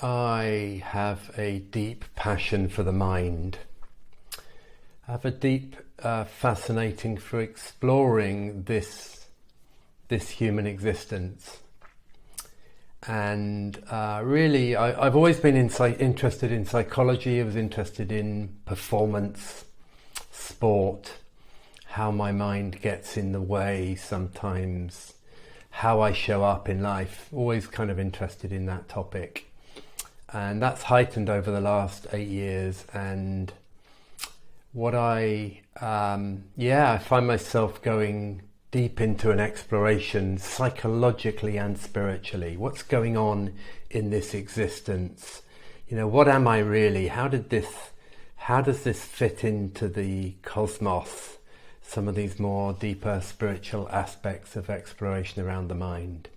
I have a deep passion for the mind. I have a deep fascinating for exploring this human existence. And really, I've always been interested in psychology. I was interested in performance, sport, how my mind gets in the way sometimes, how I show up in life. Always kind of interested in that topic. And that's heightened over the last 8 years. And what I find myself going deep into an exploration psychologically and spiritually. What's going on in this existence? You know, what am I really? How does this fit into the cosmos? Some of these more deeper spiritual aspects of exploration around the mind.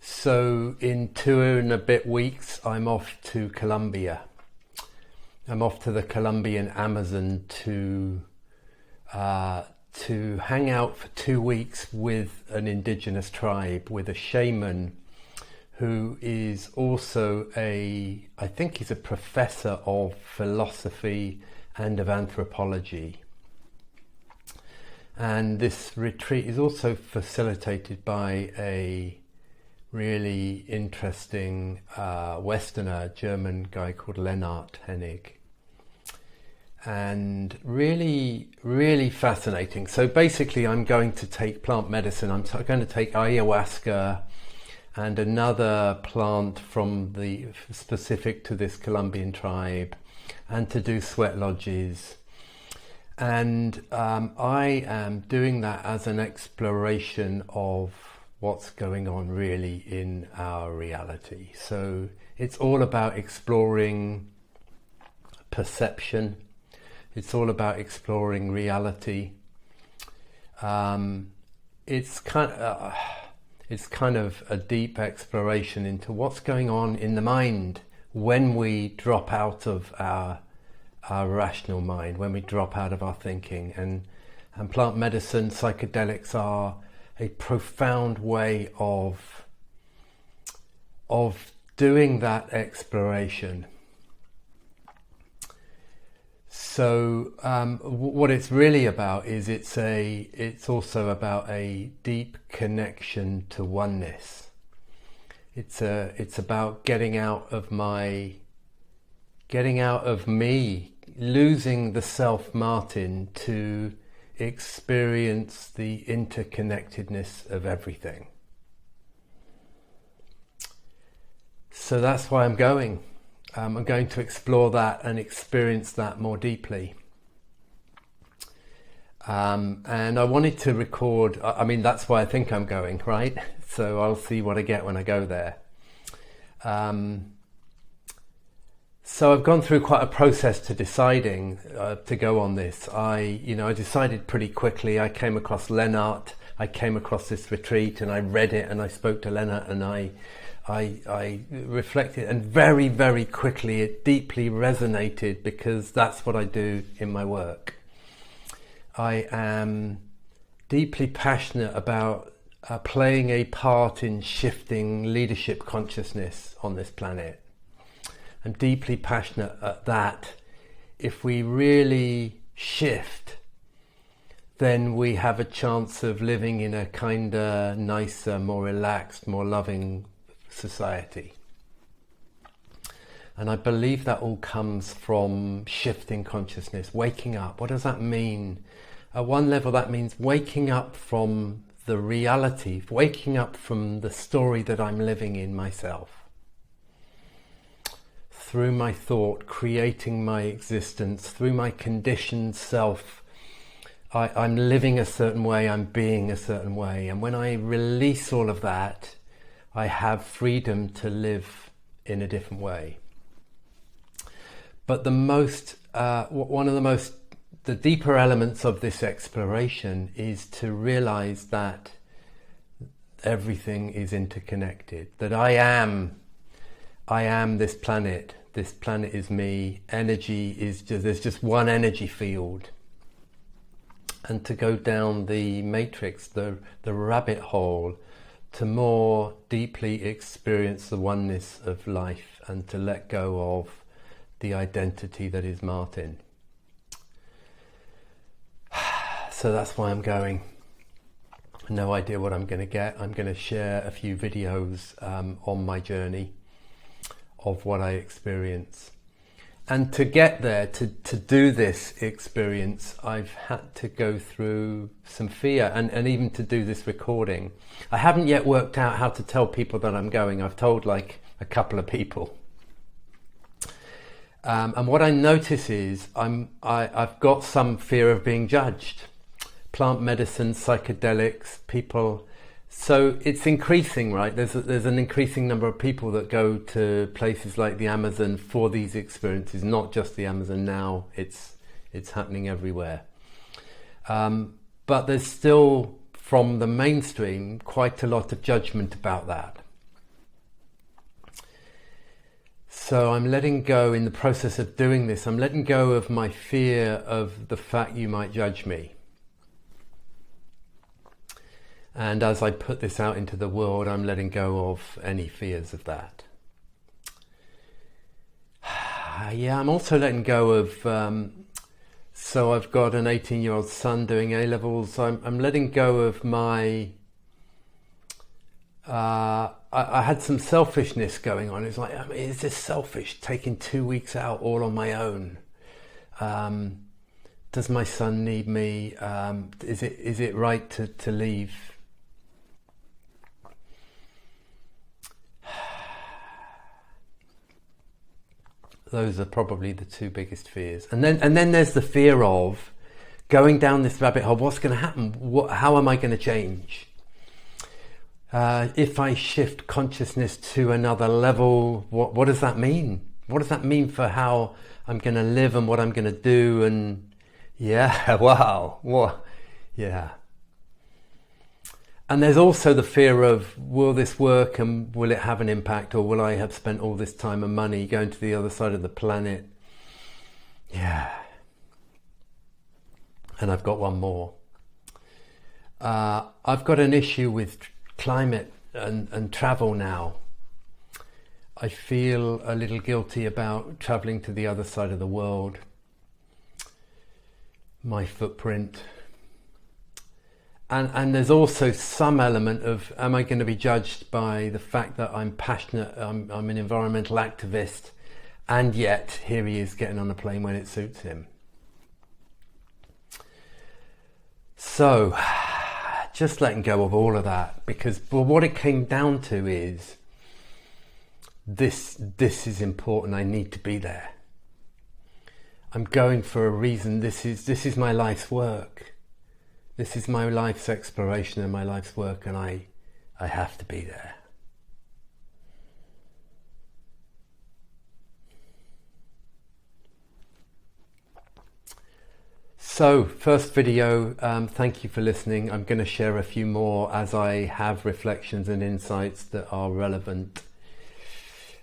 So in 2 and a bit weeks, I'm off to Colombia. I'm off to the Colombian Amazon to hang out for 2 weeks with an indigenous tribe, with a shaman who is also I think he's a professor of philosophy and of anthropology. And this retreat is also facilitated by a really interesting Westerner, German guy called Lennart Hennig. And really, really fascinating. So basically I'm going to take plant medicine. I'm going to take ayahuasca and another plant from the specific to this Colombian tribe, and to do sweat lodges. And I am doing that as an exploration of what's going on really in our reality. So it's all about exploring perception. It's all about exploring reality. It's kind of a deep exploration into what's going on in the mind when we drop out of our rational mind, when we drop out of our thinking. And plant medicine, psychedelics are a profound way of doing that exploration. So what it's really about is it's also about a deep connection to oneness. It's about getting out of me, losing the self Martin to experience the interconnectedness of everything. So that's why I'm going. I'm going to explore that and experience that more deeply. And I wanted to record, that's why I think I'm going, right? So I'll see what I get when I go there. So I've gone through quite a process to deciding to go on this. I decided pretty quickly. I came across Lennart. I came across this retreat and I read it and I spoke to Lennart and I reflected, and very, very quickly it deeply resonated, because that's what I do in my work. I am deeply passionate about playing a part in shifting leadership consciousness on this planet. I'm deeply passionate at that. If we really shift, then we have a chance of living in a kinder, nicer, more relaxed, more loving society. And I believe that all comes from shifting consciousness, waking up. What does that mean? At one level, that means waking up from the reality, waking up from the story that I'm living in myself. Through my thought, creating my existence, through my conditioned self, I'm living a certain way, I'm being a certain way. And when I release all of that, I have freedom to live in a different way. But the deeper elements of this exploration is to realize that everything is interconnected, that I am this planet. This planet is me. Energy is there's just one energy field. And to go down the matrix, the rabbit hole, to more deeply experience the oneness of life and to let go of the identity that is Martin. So that's why I'm going. No idea what I'm going to get. I'm going to share a few videos on my journey of what I experience. And to get there, to do this experience, I've had to go through some fear, and even to do this recording. I haven't yet worked out how to tell people that I'm going. I've told like a couple of people. And what I notice is I've got some fear of being judged. Plant medicine, psychedelics, people. So it's increasing, right? There's an increasing number of people that go to places like the Amazon for these experiences, not just the Amazon now, it's happening everywhere. But there's still, from the mainstream, quite a lot of judgment about that. So I'm letting go, in the process of doing this, I'm letting go of my fear of the fact you might judge me. And as I put this out into the world, I'm letting go of any fears of that. Yeah, I'm also letting go of, so I've got an 18-year-old son doing A-levels. I'm letting go of my, I had some selfishness going on. It's like, I mean, is this selfish, taking 2 weeks out all on my own? Does my son need me? Is it right to leave? Those are probably the two biggest fears. And then there's the fear of going down this rabbit hole. What's going to happen? How am I going to change? If I shift consciousness to another level, what does that mean? What does that mean for how I'm going to live and what I'm going to do? And yeah, wow, what? Yeah. And there's also the fear of, will this work and will it have an impact, or will I have spent all this time and money going to the other side of the planet? Yeah. And I've got one more. I've got an issue with climate and travel now. I feel a little guilty about traveling to the other side of the world. My footprint. And there's also some element of, am I going to be judged by the fact that I'm passionate, I'm an environmental activist, and yet here he is getting on a plane when it suits him. So, just letting go of all of that, because what it came down to is, this is important, I need to be there. I'm going for a reason, this is my life's work. This is my life's exploration and my life's work, and I have to be there. So, first video, thank you for listening. I'm going to share a few more as I have reflections and insights that are relevant.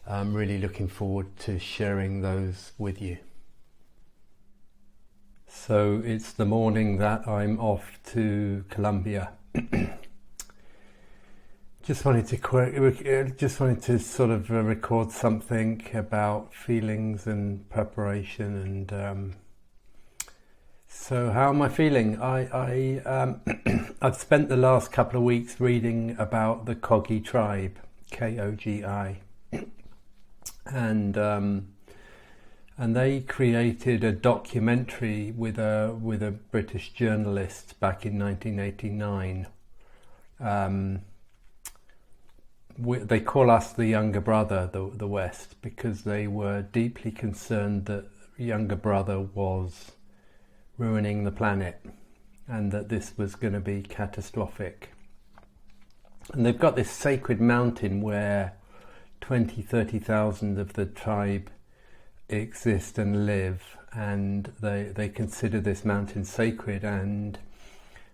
I'm really looking forward to sharing those with you. So it's the morning that I'm off to Colombia. Just wanted to sort of record something about feelings and preparation, and so how am I feeling? I've spent the last couple of weeks reading about the Kogi tribe, Kogi, and they created a documentary with a British journalist back in 1989. They call us the younger brother, the West, because they were deeply concerned that younger brother was ruining the planet and that this was going to be catastrophic. And they've got this sacred mountain where 30,000 of the tribe exist and live, and they consider this mountain sacred, and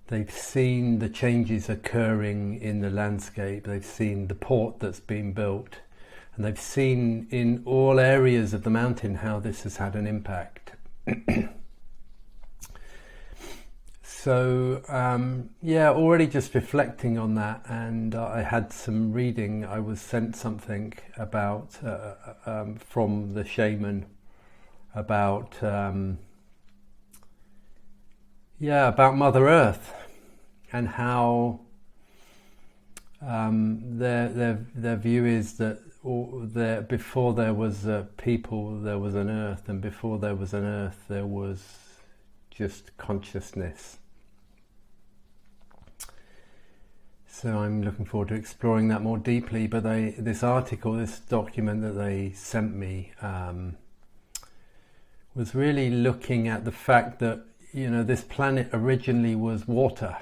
they've seen the changes occurring in the landscape. They've seen the port that's been built, and they've seen in all areas of the mountain how this has had an impact. Already just reflecting on that, and I had some reading. I was sent something about from the shaman about about Mother Earth and how their view is that before there was a people, there was an earth, and before there was an earth, there was just consciousness. So I'm looking forward to exploring that more deeply. But this article, this document that they sent me, was really looking at the fact that, you know, this planet originally was water.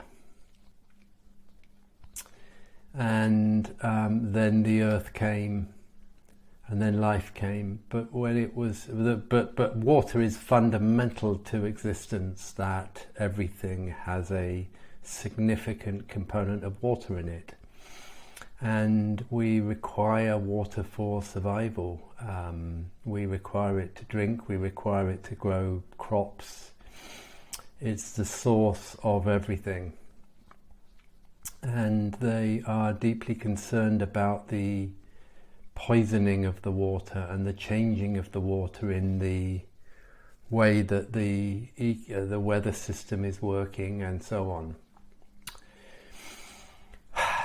And then the earth came, and then life came. But when it was, but water is fundamental to existence. That everything has a significant component of water in it, and we require water for survival. We require it to drink. We require it to grow crops. It's the source of everything. And they are deeply concerned about the poisoning of the water and the changing of the water in the way that the weather system is working and so on.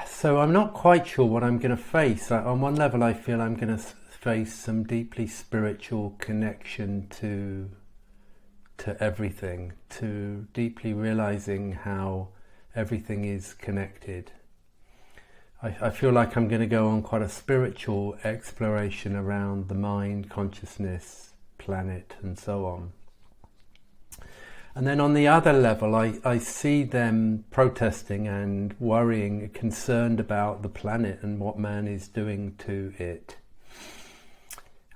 So I'm not quite sure what I'm going to face. On one level, I feel I'm going to face some deeply spiritual connection to everything, to deeply realizing how everything is connected. I feel like I'm going to go on quite a spiritual exploration around the mind, consciousness, planet, and so on. And then on the other level, I see them protesting and worrying, concerned about the planet and what man is doing to it.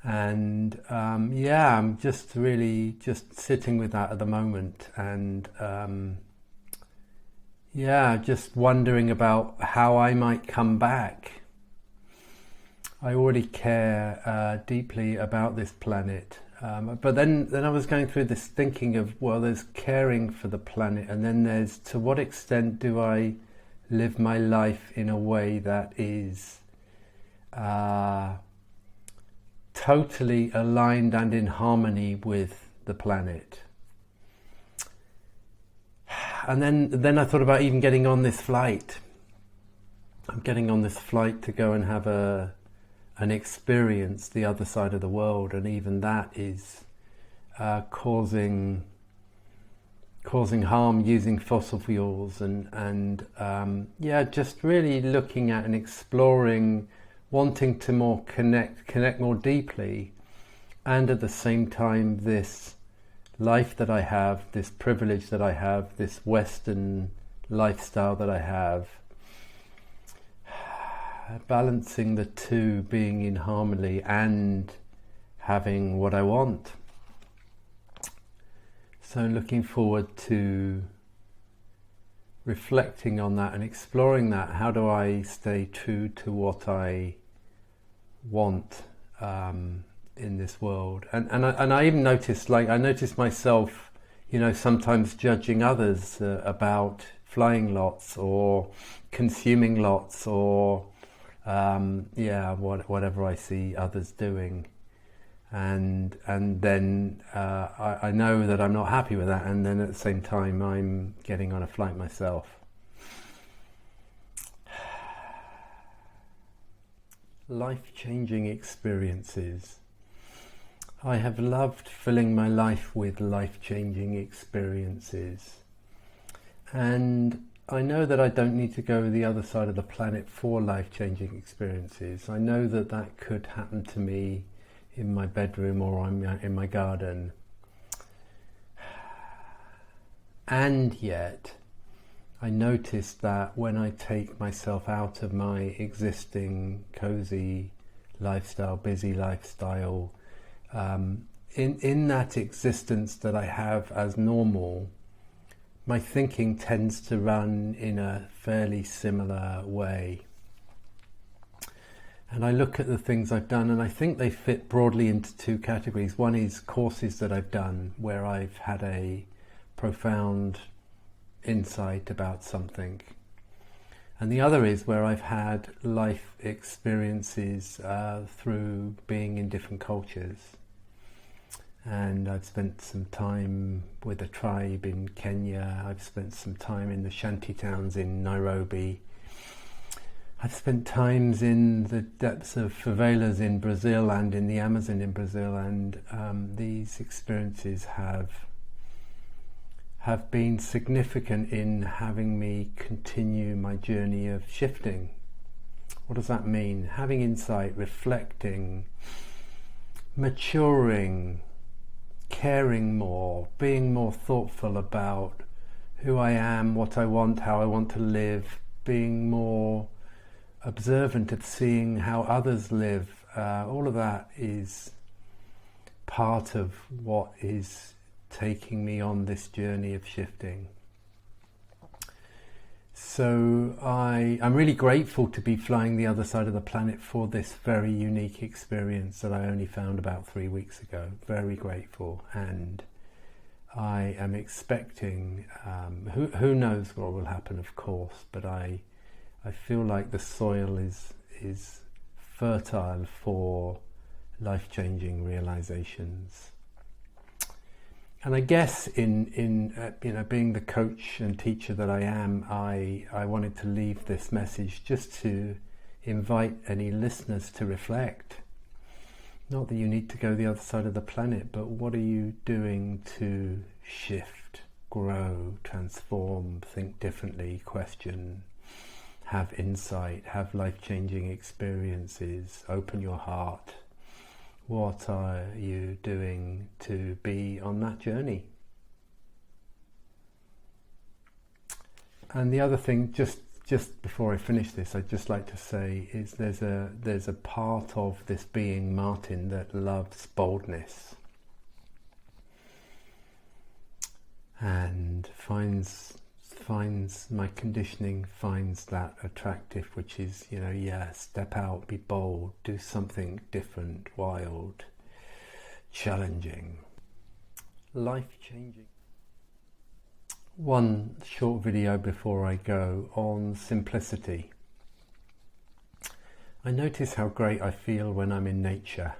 And I'm just really just sitting with that at the moment, and just wondering about how I might come back. I already care deeply about this planet, but then I was going through this thinking of, well, there's caring for the planet, and then there's, to what extent do I live my life in a way that is totally aligned and in harmony with the planet. And then I thought about even getting on this flight. I'm getting on this flight to go and have an experience the other side of the world, and even that is causing harm, using fossil fuels, and just really looking at and exploring, wanting to more connect more deeply, and at the same time this life that I have, this privilege that I have, this Western lifestyle that I have, balancing the two, being in harmony and having what I want. So looking forward to reflecting on that and exploring that. How do I stay true to what I want in this world? And I even noticed, I noticed myself, sometimes judging others about flying lots or consuming lots or whatever I see others doing, and then I know that I'm not happy with that, and then at the same time I'm getting on a flight myself. Life-changing experiences. I have loved filling my life with life-changing experiences, and I know that I don't need to go to the other side of the planet for life-changing experiences. I know that that could happen to me in my bedroom or in my garden. And yet, I noticed that when I take myself out of my existing cozy lifestyle, busy lifestyle, in that existence that I have as normal, my thinking tends to run in a fairly similar way. And I look at the things I've done, and I think they fit broadly into two categories. One is courses that I've done where I've had a profound insight about something. And the other is where I've had life experiences through being in different cultures. And I've spent some time with a tribe in Kenya. I've spent some time in the shanty towns in Nairobi. I've spent times in the depths of favelas in Brazil and in the Amazon in Brazil, and these experiences have been significant in having me continue my journey of shifting. What does that mean? Having insight, reflecting, maturing, caring more, being more thoughtful about who I am, what I want, how I want to live, being more observant of seeing how others live. All of that is part of what is taking me on this journey of shifting. So I'm really grateful to be flying the other side of the planet for this very unique experience that I only found about 3 weeks ago. Very grateful, and I am expecting, who knows what will happen, of course, but I feel like the soil is fertile for life-changing realizations. And I guess in being the coach and teacher that I am, I wanted to leave this message just to invite any listeners to reflect. Not that you need to go the other side of the planet, but what are you doing to shift, grow, transform, think differently, question, have insight, have life-changing experiences, open your heart. What are you doing to be on that journey? And the other thing, just before I finish this, I'd just like to say is there's a part of this being Martin that loves boldness and finds my conditioning, finds that attractive, which is, step out, be bold, do something different, wild, challenging, life-changing. One short video before I go on simplicity. I notice how great I feel when I'm in nature.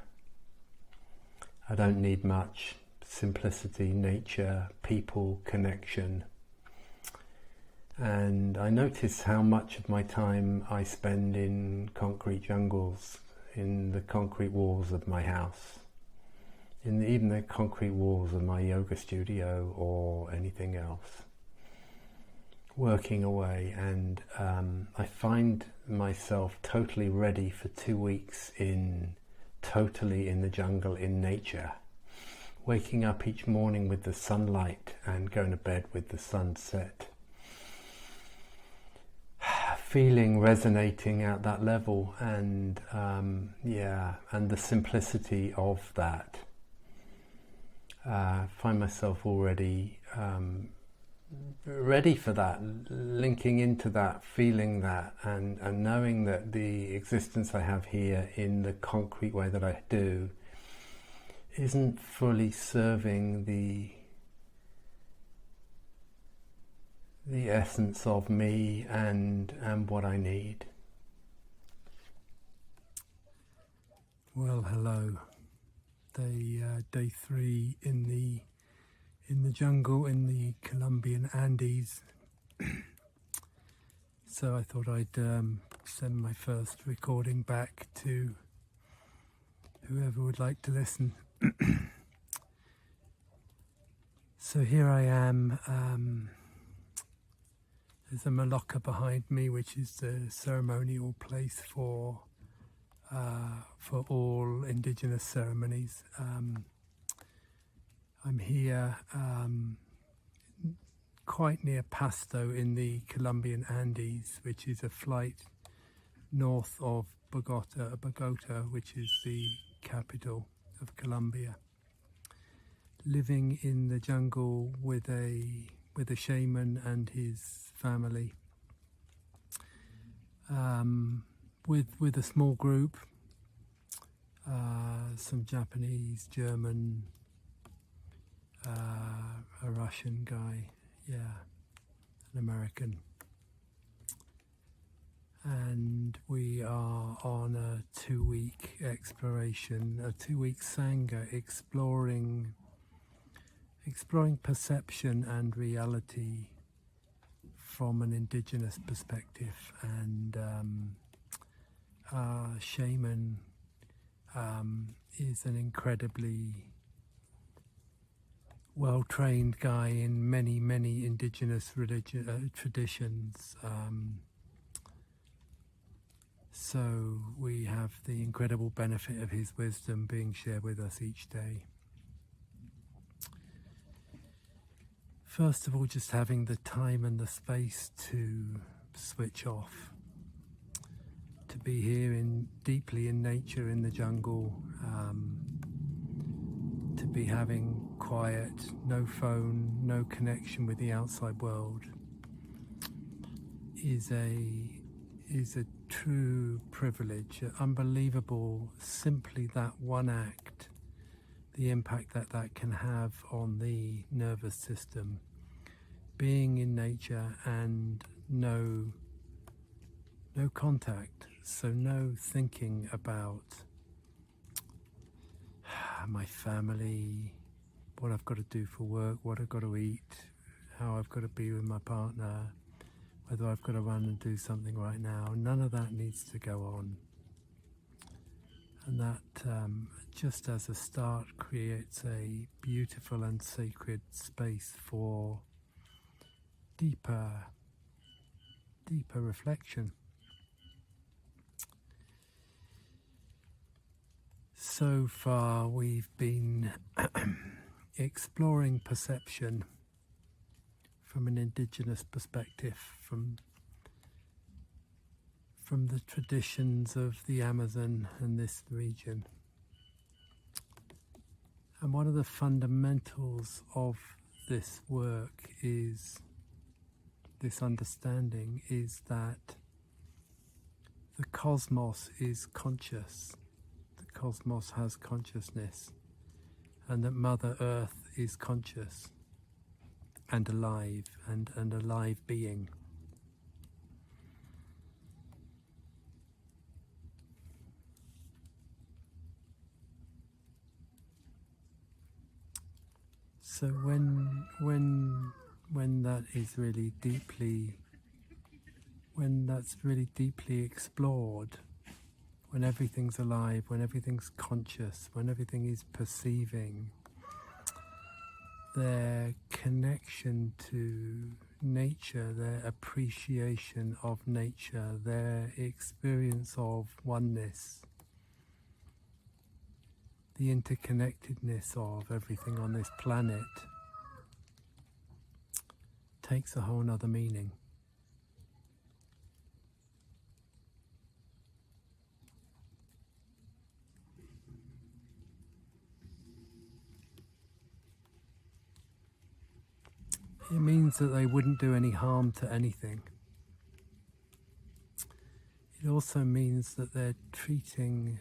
I don't need much. Simplicity, nature, people, connection. And I notice how much of my time I spend in concrete jungles, in the concrete walls of my house, in even the concrete walls of my yoga studio or anything else, working away. And I find myself totally ready for 2 weeks totally in the jungle, in nature, waking up each morning with the sunlight and going to bed with the sunset. Feeling resonating at that level, and and the simplicity of that. Find myself already ready for that, linking into that, feeling that, and knowing that the existence I have here in the concrete way that I do isn't fully serving the essence of me and what I need. Well, hello. Day 3 in the jungle in the Colombian Andes. So I thought I'd send my first recording back to whoever would like to listen. So here I am. There's a maloca behind me, which is the ceremonial place for all indigenous ceremonies. I'm here quite near Pasto in the Colombian Andes, which is a flight north of Bogota, which is the capital of Colombia. Living in the jungle with a shaman and his family, with a small group, some Japanese, German, a Russian guy, an American. And we are on a 2-week exploration, a 2-week Sangha, exploring perception and reality from an indigenous perspective. And our shaman is an incredibly well-trained guy in many, many indigenous traditions. So we have the incredible benefit of his wisdom being shared with us each day. First of all, just having the time and the space to switch off, to be here deeply in nature, in the jungle, to be having quiet, no phone, no connection with the outside world, is a true privilege, unbelievable. Simply that one act, the impact that can have on the nervous system, being in nature and no contact, so no thinking about my family, what I've got to do for work, what I've got to eat, how I've got to be with my partner, whether I've got to run and do something right now. None of that needs to go on. And that, just as a start, creates a beautiful and sacred space for deeper reflection. So far we've been exploring perception from an indigenous perspective, from the traditions of the Amazon and this region. And one of the fundamentals of this work is this understanding is that the cosmos is conscious. The cosmos has consciousness, and that Mother Earth is conscious and alive, and a live being. So when that is really deeply, when that's really deeply explored, when everything's alive, when everything's conscious, when everything is perceiving, their connection to nature, their appreciation of nature, their experience of oneness, the interconnectedness of everything on this planet takes a whole nother meaning. It means that they wouldn't do any harm to anything. It also means that they're treating,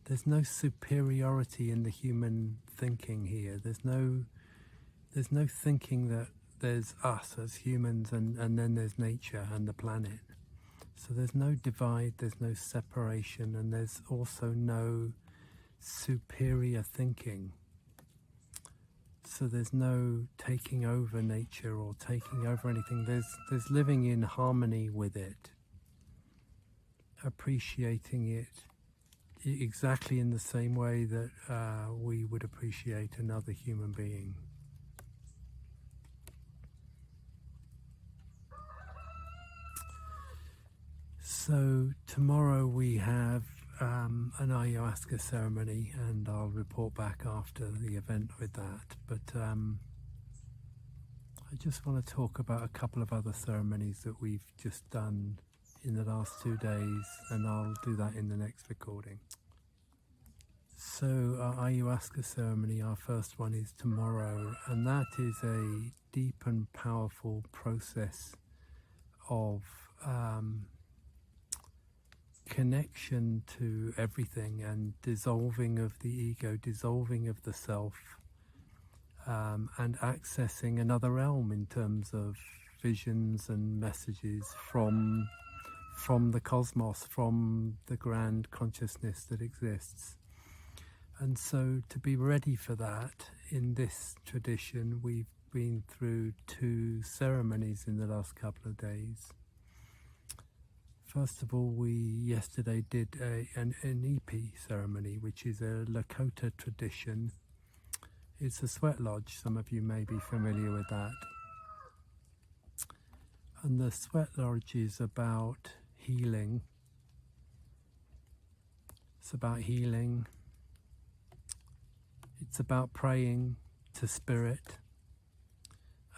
there's no superiority in the human thinking here. There's no thinking that there's us as humans and then there's nature and the planet. So there's no divide, there's no separation, and there's also no superior thinking. So there's no taking over nature or taking over anything. There's living in harmony with it, appreciating it exactly in the same way that we would appreciate another human being. So tomorrow we have an Ayahuasca ceremony, and I'll report back after the event with that. But I just want to talk about a couple of other ceremonies that we've just done in the last 2 days, and I'll do that in the next recording. So our Ayahuasca ceremony, our first one, is tomorrow, and that is a deep and powerful process of connection to everything and dissolving of the ego, dissolving of the self, and accessing another realm in terms of visions and messages from the cosmos, from the grand consciousness that exists. And so to be ready for that, in this tradition, we've been through 2 ceremonies in the last couple of days. First of all, we yesterday did an Ipi ceremony, which is a Lakota tradition. It's a sweat lodge, some of you may be familiar with that. And the sweat lodge is about healing. It's about healing. It's about praying to spirit.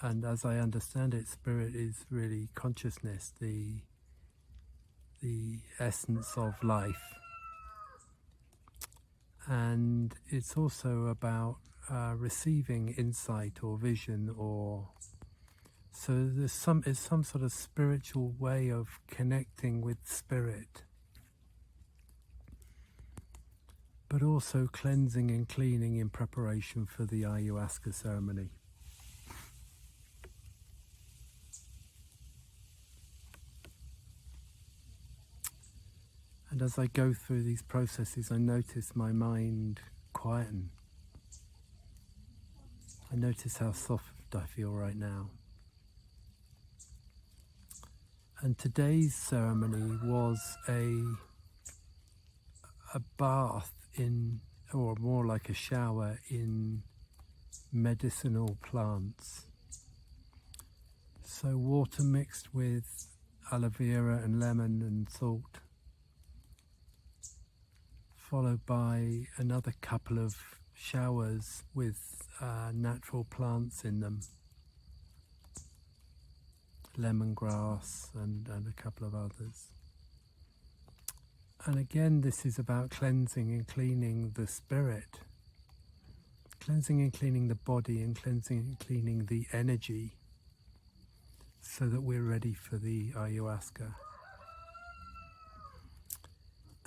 And as I understand it, spirit is really consciousness, the essence of life. And it's also about receiving insight or vision, or so there's some sort of spiritual way of connecting with spirit, but also cleansing and cleaning in preparation for the Ayahuasca ceremony. And as I go through these processes, I notice my mind quieten. I notice how soft I feel right now. And today's ceremony was a bath in, or more like a shower in, medicinal plants. So water mixed with aloe vera and lemon and salt, followed by another couple of showers with natural plants in them, lemongrass and a couple of others. And again, this is about cleansing and cleaning the spirit, cleansing and cleaning the body, and cleansing and cleaning the energy, so that we're ready for the ayahuasca.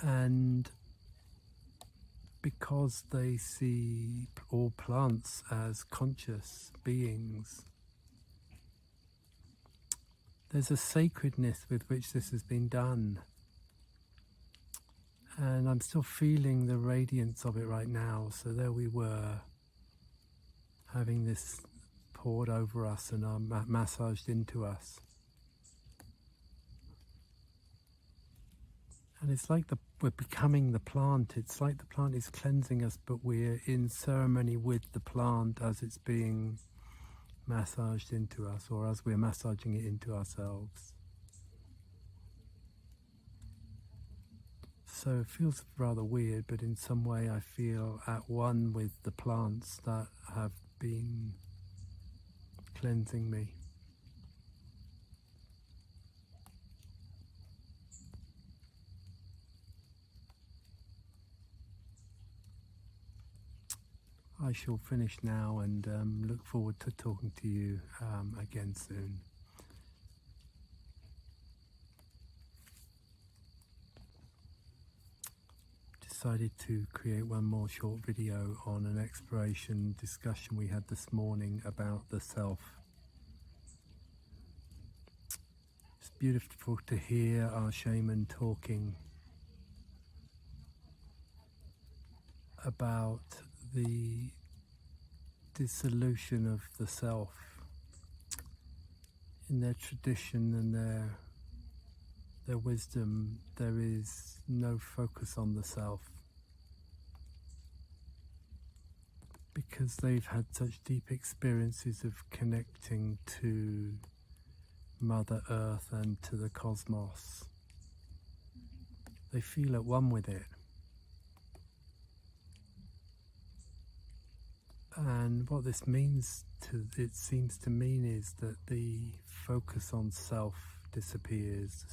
And because they see all plants as conscious beings, there's a sacredness with which this has been done. And I'm still feeling the radiance of it right now. So there we were, having this poured over us and massaged into us. And it's like we're becoming the plant. It's like the plant is cleansing us, but we're in ceremony with the plant as it's being massaged into us, or as we're massaging it into ourselves. So it feels rather weird, but in some way I feel at one with the plants that have been cleansing me. I shall finish now and look forward to talking to you again soon. Decided to create one more short video on an exploration discussion we had this morning about the self. It's beautiful to hear our shaman talking about the dissolution of the self. In their tradition and their wisdom, there is no focus on the self, because they've had such deep experiences of connecting to Mother Earth and to the cosmos. They feel at one with it. And what this means, it seems to mean, is that the focus on self disappears.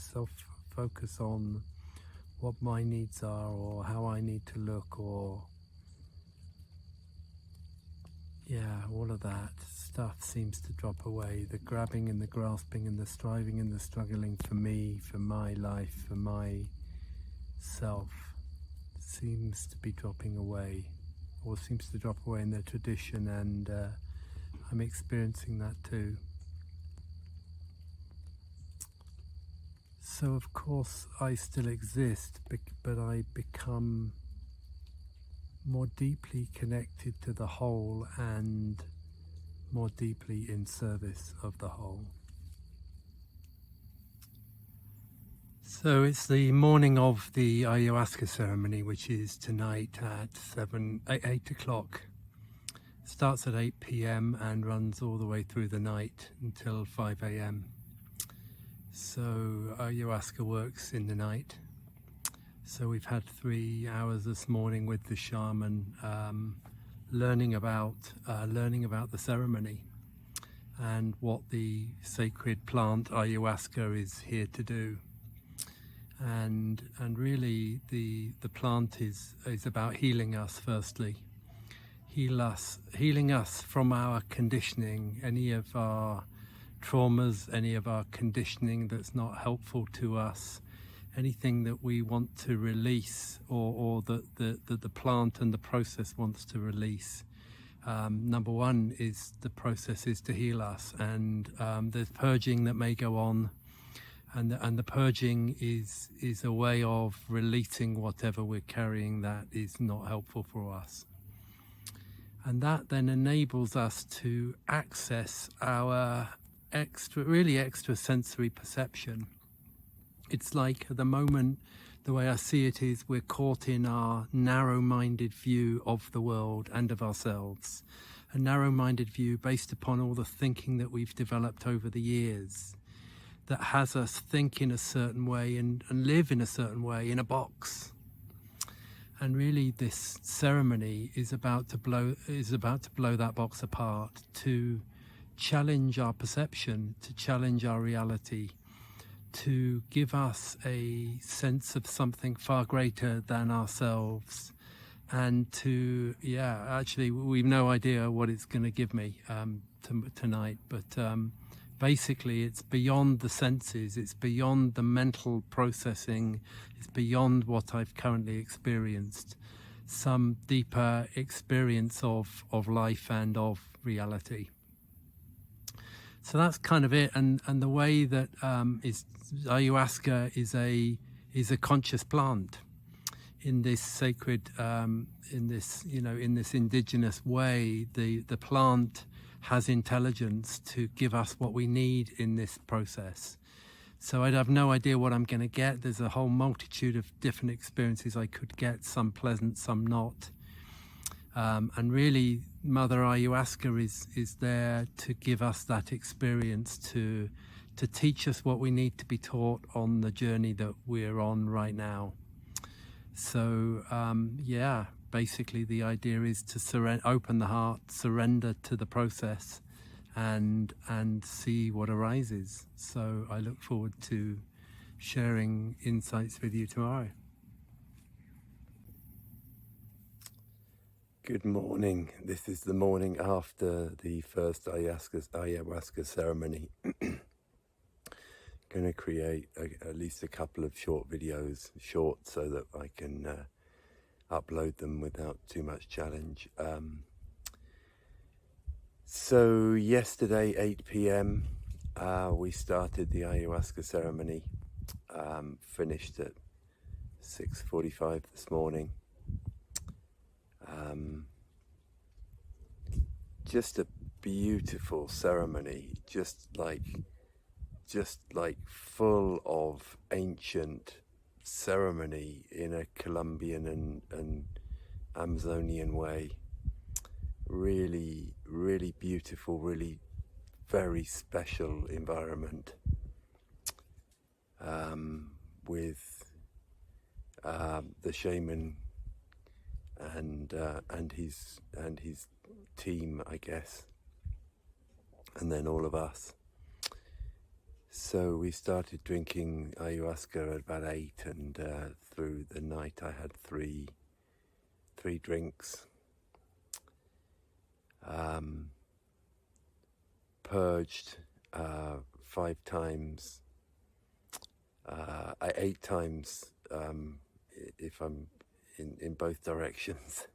Focus on what my needs are, or how I need to look, or all of that stuff seems to drop away. The grabbing and the grasping and the striving and the struggling for me, for my life, for my self, seems to be dropping away, or seems to drop away in their tradition, and I'm experiencing that too. So of course I still exist, but I become more deeply connected to the whole and more deeply in service of the whole. So it's the morning of the Ayahuasca ceremony, which is tonight at 8 o'clock. Starts at 8 p.m. and runs all the way through the night until 5 a.m. So Ayahuasca works in the night. So we've had 3 hours this morning with the shaman, learning about the ceremony and what the sacred plant ayahuasca is here to do. And really the plant is about healing us firstly. Healing us from our conditioning, any of our traumas, any of our conditioning that's not helpful to us, anything that we want to release or that the plant and the process wants to release. Number one is the process is to heal us, and there's purging that may go on, and the purging is a way of releasing whatever we're carrying that is not helpful for us. And that then enables us to access our extra sensory perception. It's like at the moment, the way I see it is we're caught in our narrow-minded view of the world and of ourselves. A narrow-minded view based upon all the thinking that we've developed over the years that has us think in a certain way and live in a certain way in a box. And really this ceremony is about to blow that box apart, to challenge our perception, to challenge our reality, to give us a sense of something far greater than ourselves, and to actually we've no idea what it's going to give me tonight, but basically it's beyond the senses, it's beyond the mental processing, it's beyond what I've currently experienced, some deeper experience of life and of reality. So that's kind of it, and the way that ayahuasca is a conscious plant in this sacred, in this indigenous way. The plant has intelligence to give us what we need in this process. So I'd have no idea what I'm going to get. There's a whole multitude of different experiences I could get, some pleasant, some not. And really, Mother Ayahuasca is there to give us that experience, to teach us what we need to be taught on the journey that we're on right now. So basically the idea is to open the heart, surrender to the process, and see what arises. So I look forward to sharing insights with you tomorrow. Good morning. This is the morning after the first ayahuasca ceremony. Going to create at least a couple of short videos, so that I can upload them without too much challenge. So yesterday, 8 p.m, we started the ayahuasca ceremony, finished at 6:45 this morning. Just a beautiful ceremony, just like full of ancient ceremony in a Colombian and Amazonian way. Really, really beautiful, really very special environment, with the shaman and his team, I guess, and then all of us. So we started drinking ayahuasca at about 8, and through the night I had three drinks. Purged 5 times, 8 times if I'm in both directions.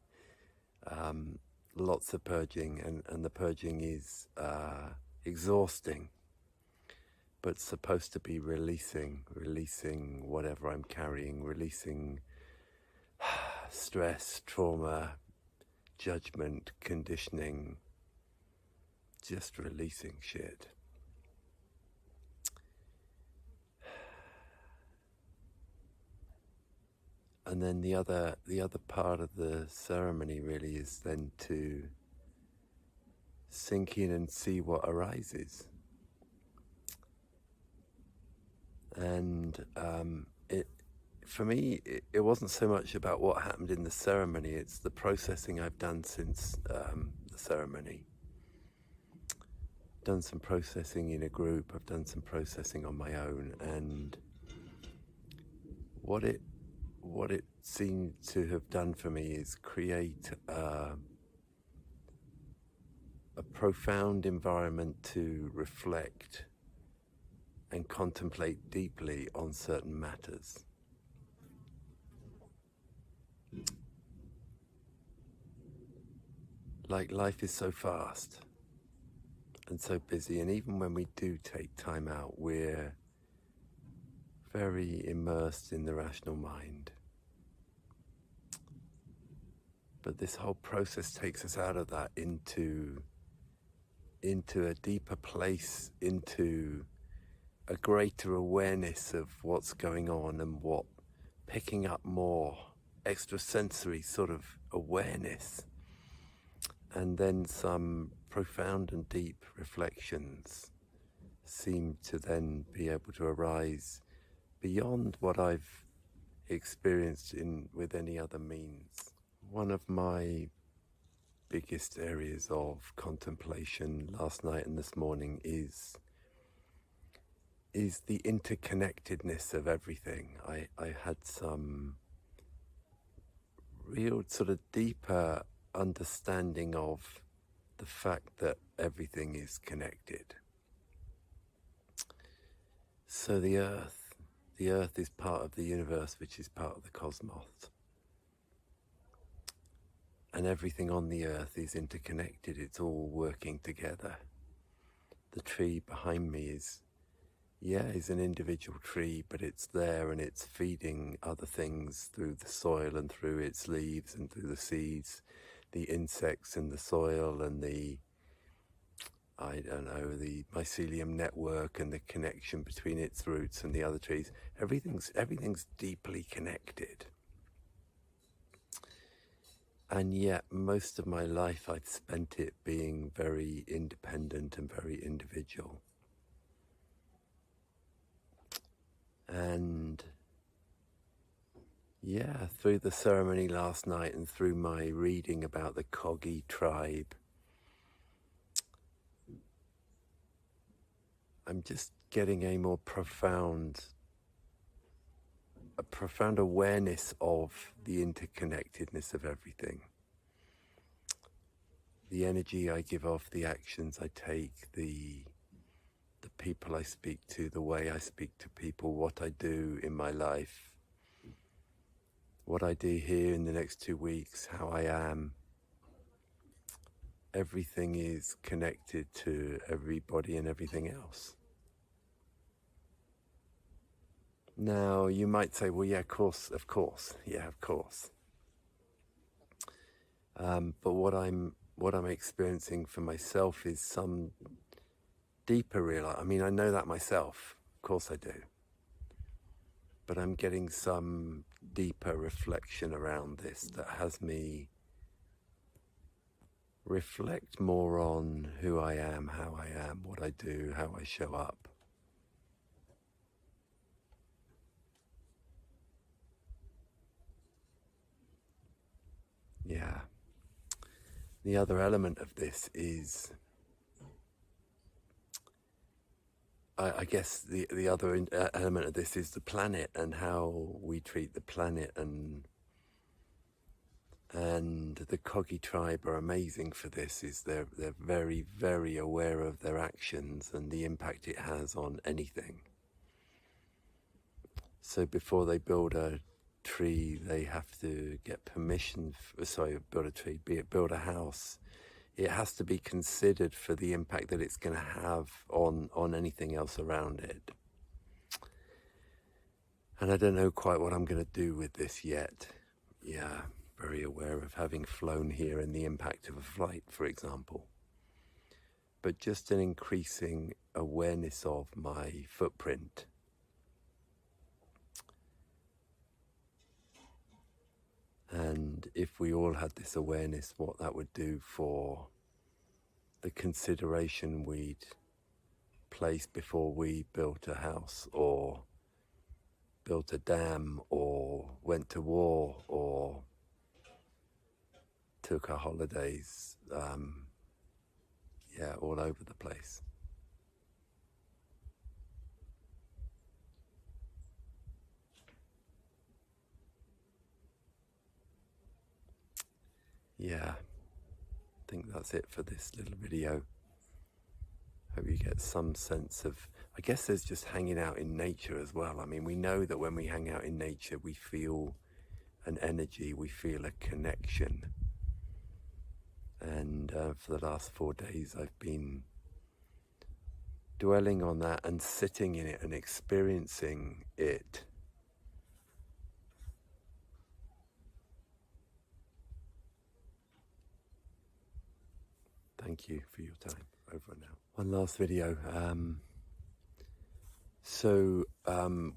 Lots of purging, and the purging is exhausting, but supposed to be releasing whatever I'm carrying, releasing stress, trauma, judgment, conditioning, just releasing shit. And then the other part of the ceremony really is then to sink in and see what arises. And for me, it wasn't so much about what happened in the ceremony, it's the processing I've done since the ceremony. Done some processing in a group, I've done some processing on my own, and what it seemed to have done for me is create a profound environment to reflect and contemplate deeply on certain matters. Like, life is so fast and so busy, and even when we do take time out, we're very immersed in the rational mind. But this whole process takes us out of that into a deeper place, into a greater awareness of what's going on, and picking up more extrasensory sort of awareness, and then some profound and deep reflections seem to then be able to arise beyond what I've experienced with any other means. One of my biggest areas of contemplation last night and this morning is the interconnectedness of everything. I had some real sort of deeper understanding of the fact that everything is connected. So the earth is part of the universe, which is part of the cosmos. And everything on the earth is interconnected, it's all working together. The tree behind me is an individual tree, but it's there and it's feeding other things through the soil and through its leaves and through the seeds, the insects in the soil and the mycelium network and the connection between its roots and the other trees. Everything's deeply connected. And yet most of my life I'd spent it being very independent and very individual. And through the ceremony last night and through my reading about the Kogi tribe, I'm just getting a more profound awareness of the interconnectedness of everything. The energy I give off, the actions I take, the people I speak to, the way I speak to people, what I do in my life, what I do here in the next 2 weeks, how I am. Everything is connected to everybody and everything else. Now, you might say, well, yeah, of course. But what I'm experiencing for myself is some deeper I know that myself, of course I do. But I'm getting some deeper reflection around this that has me reflect more on who I am, how I am, what I do, how I show up. Yeah. The other element of this is, I guess the other element of this is the planet and how we treat the planet, and the Kogi tribe are amazing for this. They're very, very aware of their actions and the impact it has on anything. So before they build a tree, they have to get permission. Build a house. it has to be considered for the impact that it's going to have on anything else around it. And I don't know quite what I'm going to do with this yet. Yeah, very aware of having flown here and the impact of a flight, for example. But just an increasing awareness of my footprint. And if we all had this awareness, what that would do for the consideration we'd place before we built a house or built a dam or went to war or took our holidays, all over the place. Yeah, I think that's it for this little video. Hope you get some sense of, I guess there's just hanging out in nature as well. I mean, we know that when we hang out in nature, we feel an energy, we feel a connection. And for the last 4 days, I've been dwelling on that and sitting in it and experiencing it. Thank you for your time. Over now. One last video.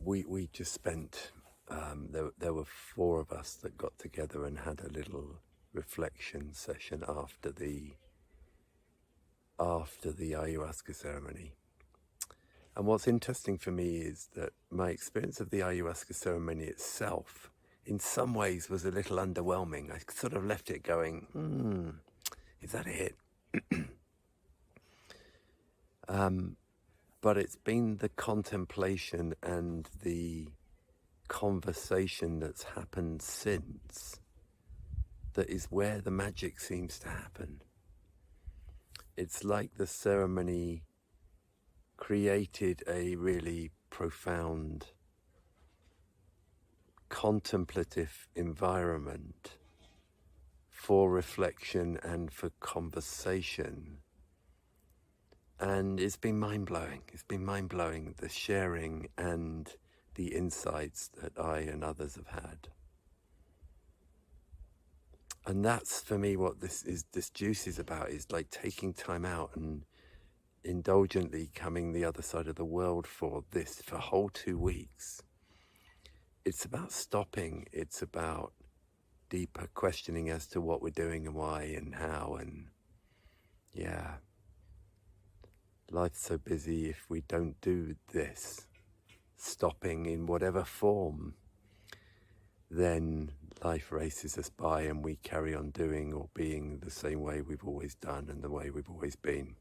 We just spent, there were 4 of us that got together and had a little reflection session after the Ayahuasca ceremony. And what's interesting for me is that my experience of the Ayahuasca ceremony itself, in some ways, was a little underwhelming. I sort of left it going, is that it? But it's been the contemplation and the conversation that's happened since that is where the magic seems to happen. It's like the ceremony created a really profound contemplative environment for reflection and for conversation. And it's been mind-blowing. It's been mind-blowing, the sharing and the insights that I and others have had. And that's, for me, what this juice is about, is like taking time out and indulgently coming the other side of the world for this, for a whole 2 weeks. It's about stopping. It's about deeper questioning as to what we're doing and why and how. And yeah, life's so busy. If we don't do this, stopping in whatever form, then life races us by and we carry on doing or being the same way we've always done and the way we've always been.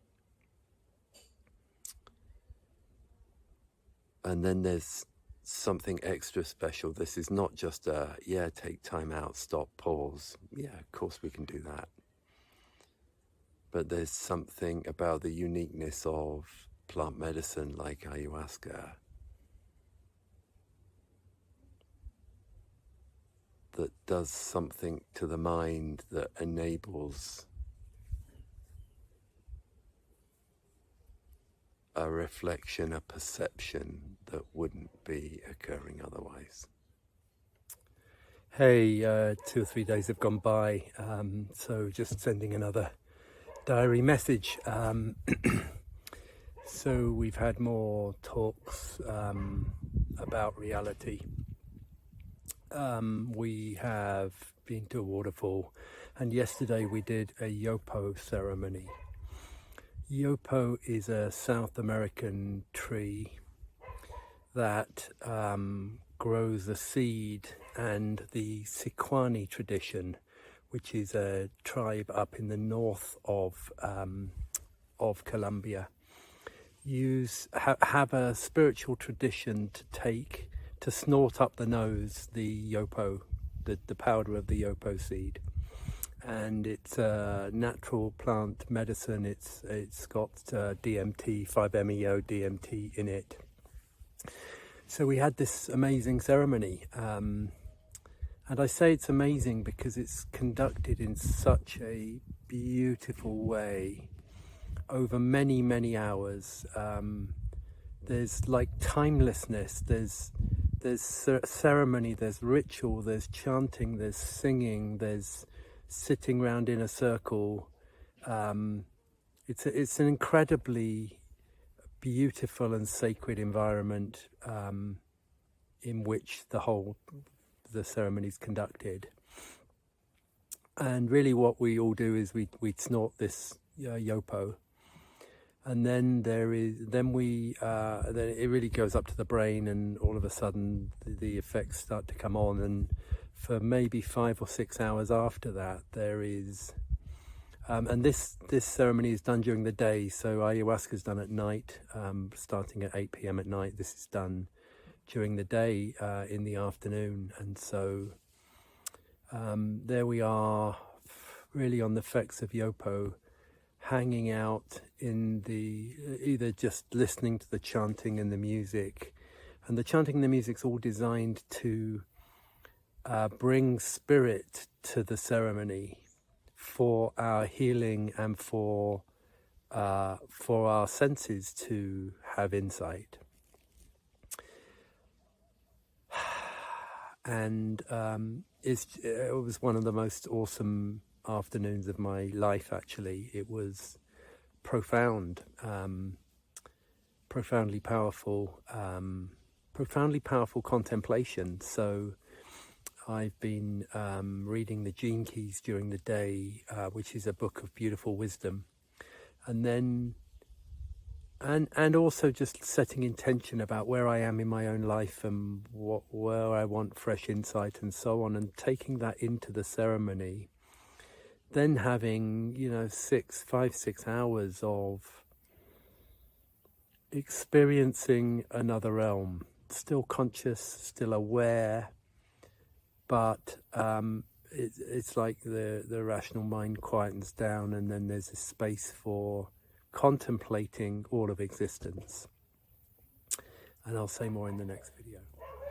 And then there's something extra special. This is not just a, take time out, stop, pause. Yeah, of course we can do that. But there's something about the uniqueness of plant medicine like ayahuasca that does something to the mind that enables a reflection, a perception that wouldn't be occurring otherwise. Hey, 2 or 3 days have gone by, so just sending another diary message. So we've had more talks about reality. We have been to a waterfall, and yesterday we did a Yopo ceremony. Yopo is a South American tree that grows a seed, and the Sikwani tradition, which is a tribe up in the north of Colombia, have a spiritual tradition to snort up the nose the Yopo, the powder of the Yopo seed. And it's a natural plant medicine. It's got DMT, 5-MeO DMT in it. So we had this amazing ceremony, and I say it's amazing because it's conducted in such a beautiful way over many, many hours. There's like timelessness, there's ceremony, there's ritual, there's chanting, there's singing, there's sitting round in a circle. It's an incredibly beautiful and sacred environment in which the ceremony is conducted. And really what we all do is we snort this yopo, and then then it really goes up to the brain, and all of a sudden the effects start to come on, and for maybe 5 or 6 hours after that there is and this ceremony is done during the day, so ayahuasca is done at night, starting at 8 p.m. at night. This is done during the day, in the afternoon, and so there we are, really on the effects of yopo, hanging out in either just listening to the chanting and the music. And the chanting and the music's all designed to bring spirit to the ceremony for our healing and for our senses to have insight. And it was one of the most awesome afternoons of my life, actually. It was profound, profoundly powerful contemplation. So I've been reading the Gene Keys during the day, which is a book of beautiful wisdom, and then and also just setting intention about where I am in my own life and where I want fresh insight and so on, and taking that into the ceremony. Then having 5-6 hours of experiencing another realm, still conscious, still aware, but it's like the rational mind quietens down, and then there's a space for contemplating all of existence. And I'll say more in the next video.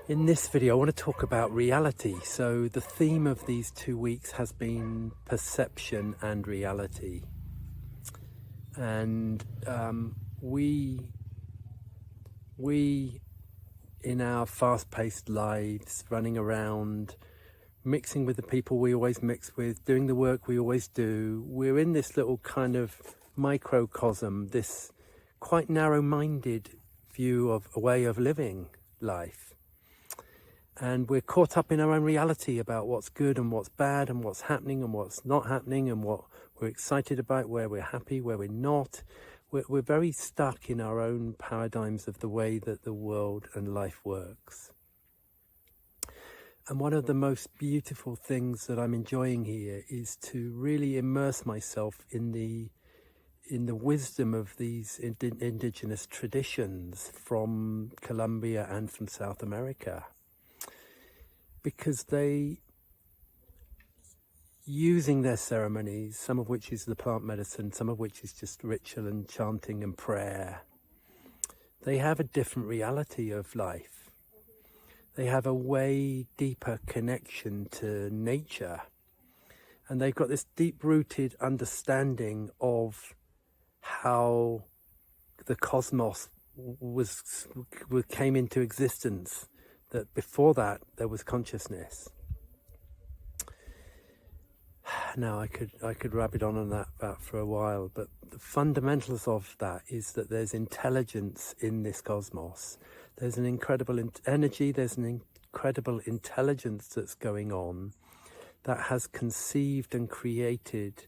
In this video I want to talk about reality. So the theme of these 2 weeks has been perception and reality. And we in our fast-paced lives, running around, mixing with the people we always mix with, doing the work we always do, we're in this little kind of microcosm, this quite narrow-minded view of a way of living life. And we're caught up in our own reality about what's good and what's bad and what's happening and what's not happening and what we're excited about, where we're happy, where we're not. We're very stuck in our own paradigms of the way that the world and life works. And one of the most beautiful things that I'm enjoying here is to really immerse myself in the wisdom of these indigenous traditions from Colombia and from South America, because using their ceremonies, some of which is the plant medicine, some of which is just ritual and chanting and prayer, they have a different reality of life. They have a way deeper connection to nature, and they've got this deep-rooted understanding of how the cosmos came into existence, that before that there was consciousness. Now I could rabbit on that for a while, but the fundamentals of that is that there's intelligence in this cosmos. There's an incredible energy, there's an incredible intelligence that's going on that has conceived and created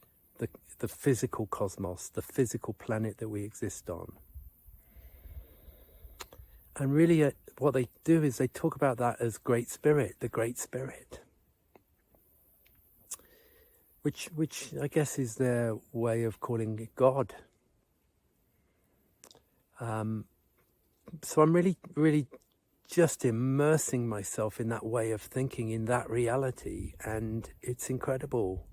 the physical cosmos, the physical planet that we exist on. And really what they do is they talk about that as Great Spirit, the Great Spirit, which I guess is their way of calling it God. So I'm really just immersing myself in that way of thinking, in that reality, and it's incredible,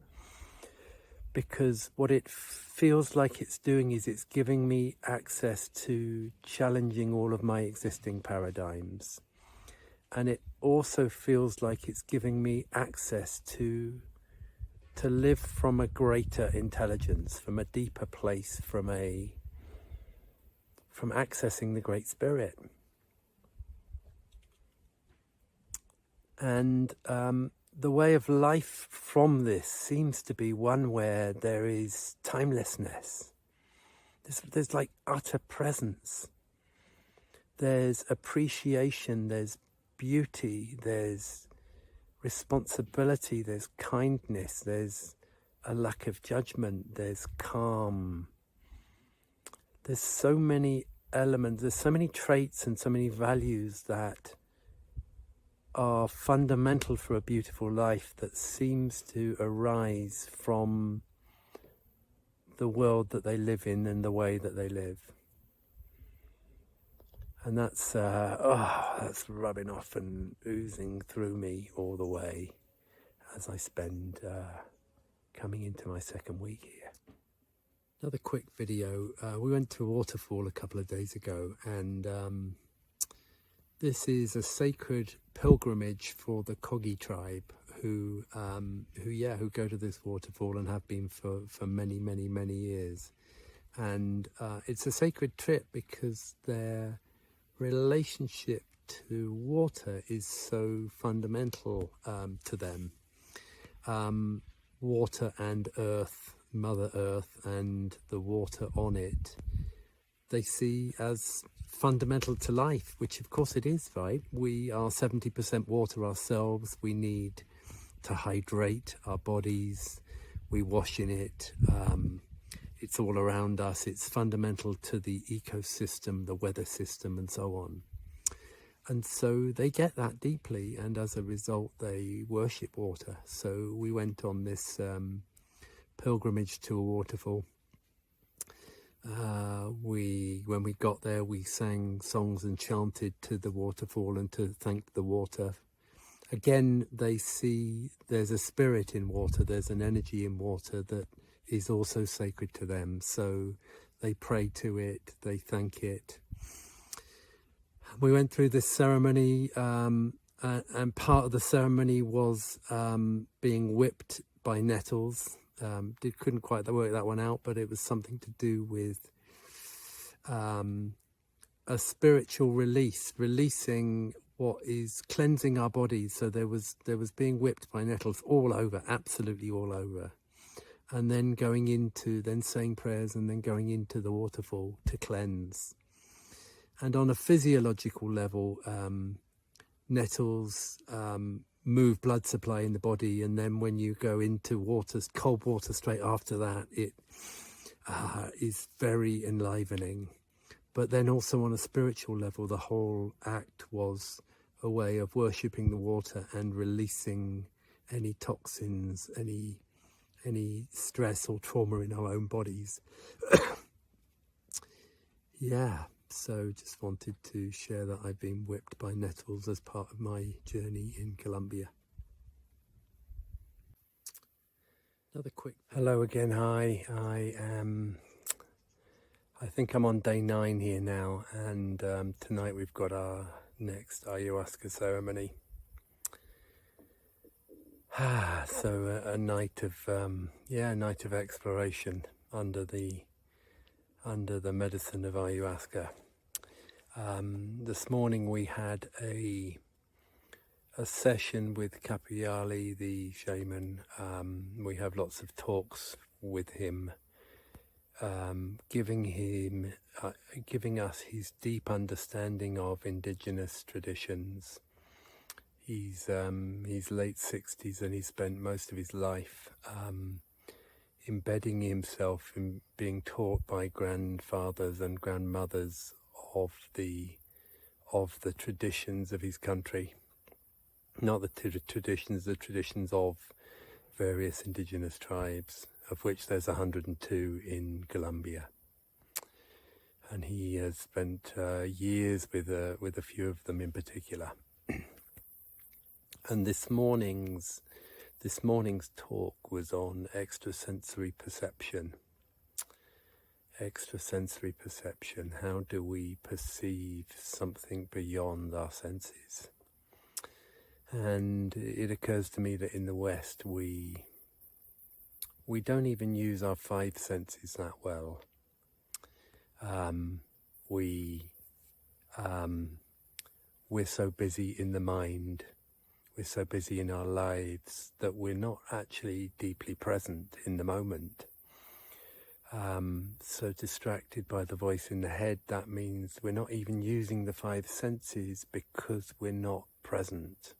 because what it feels like it's doing is it's giving me access to challenging all of my existing paradigms, and it also feels like it's giving me access to live from a greater intelligence, from a deeper place, from accessing the Great Spirit. And the way of life from this seems to be one where there is timelessness. There's like utter presence. There's appreciation, there's beauty, there's responsibility, there's kindness, there's a lack of judgment, there's calm. There's so many elements, there's so many traits and so many values that are fundamental for a beautiful life that seems to arise from the world that they live in and the way that they live. And that's rubbing off and oozing through me all the way as I spend coming into my second week here. Another quick video. We went to a waterfall a couple of days ago, and this is a sacred pilgrimage for the Kogi tribe who go to this waterfall and have been for many years. And it's a sacred trip because their relationship to water is so fundamental to them. Water and earth, Mother Earth and the water on it, they see as fundamental to life, which of course it is, right? We are 70% water ourselves. We need to hydrate our bodies. We wash in it. It's all around us. It's fundamental to the ecosystem, the weather system, and so on. And so they get that deeply, and as a result, they worship water. So we went on this pilgrimage to a waterfall. When we got there, we sang songs and chanted to the waterfall and to thank the water. Again, they see there's a spirit in water, there's an energy in water that is also sacred to them. So they pray to it, they thank it. We went through this ceremony, and part of the ceremony was being whipped by nettles. Couldn't quite work that one out, but it was something to do with a spiritual releasing what is cleansing our bodies. So there was being whipped by nettles all over, absolutely all over, and then saying prayers and then going into the waterfall to cleanse. And on a physiological level, nettles move blood supply in the body, and then when you go into cold water straight after that, it is very enlivening. But then also on a spiritual level, the whole act was a way of worshipping the water and releasing any toxins, any stress or trauma in our own bodies. Yeah, so just wanted to share that I've been whipped by nettles as part of my journey in Colombia. Another quick hello again. Hi, I think I'm on day 9 here now, and tonight we've got our next Ayahuasca ceremony. So a night of exploration under the medicine of ayahuasca. This morning we had a session with Kajuyali, the shaman. We have lots of talks with him, giving us his deep understanding of indigenous traditions. He's late 60s, and he spent most of his life embedding himself in being taught by grandfathers and grandmothers of the traditions of his country. Not the traditions, the traditions of various indigenous tribes, of which there's 102 in Colombia. And he has spent years with a few of them in particular. And this morning's talk was on extrasensory perception. Extrasensory perception. How do we perceive something beyond our senses? And it occurs to me that in the West we we don't even use our five senses that well. We're so busy in the mind, we're so busy in our lives that we're not actually deeply present in the moment. So distracted by the voice in the head, that means we're not even using the five senses because we're not present.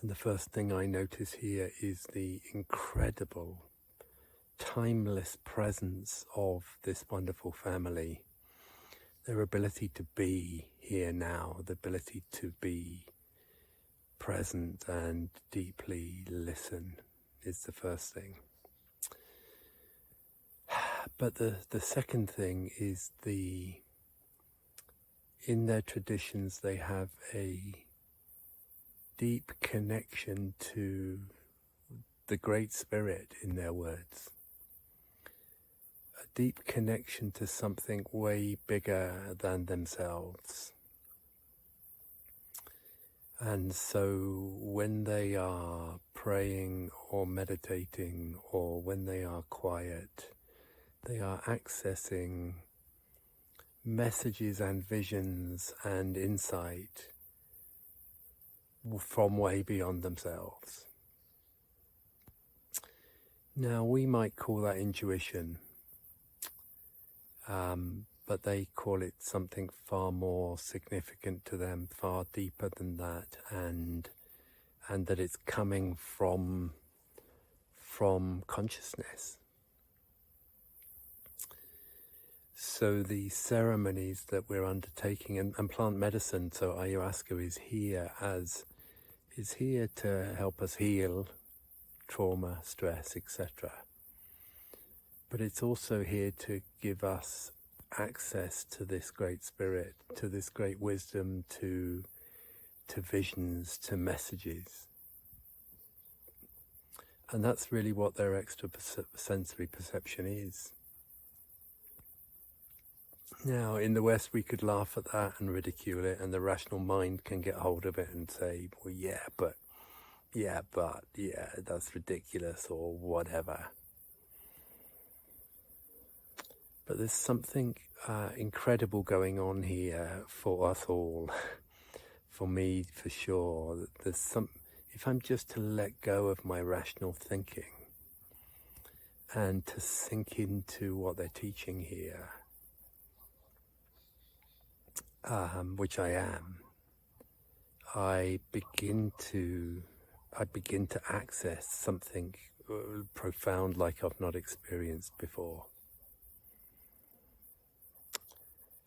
And the first thing I notice here is the incredible, timeless presence of this wonderful family. Their ability to be here now, the ability to be present and deeply listen is the first thing. But the second thing is in their traditions they have a deep connection to the Great Spirit, in their words. A deep connection to something way bigger than themselves. And so when they are praying or meditating, or when they are quiet, they are accessing messages and visions and insight from way beyond themselves. Now, we might call that intuition, but they call it something far more significant to them, far deeper than that, and that it's coming from consciousness. So the ceremonies that we're undertaking, and plant medicine, so ayahuasca is here to help us heal trauma, stress, etc. But it's also here to give us access to this great spirit, to this great wisdom, to visions, to messages. And that's really what their extrasensory perception is. Now, in the West, we could laugh at that and ridicule it, and the rational mind can get hold of it and say, well, yeah, that's ridiculous, or whatever. But there's something incredible going on here for us all, for me for sure. If I'm just to let go of my rational thinking and to sink into what they're teaching here, which I am, I begin to access something profound like I've not experienced before.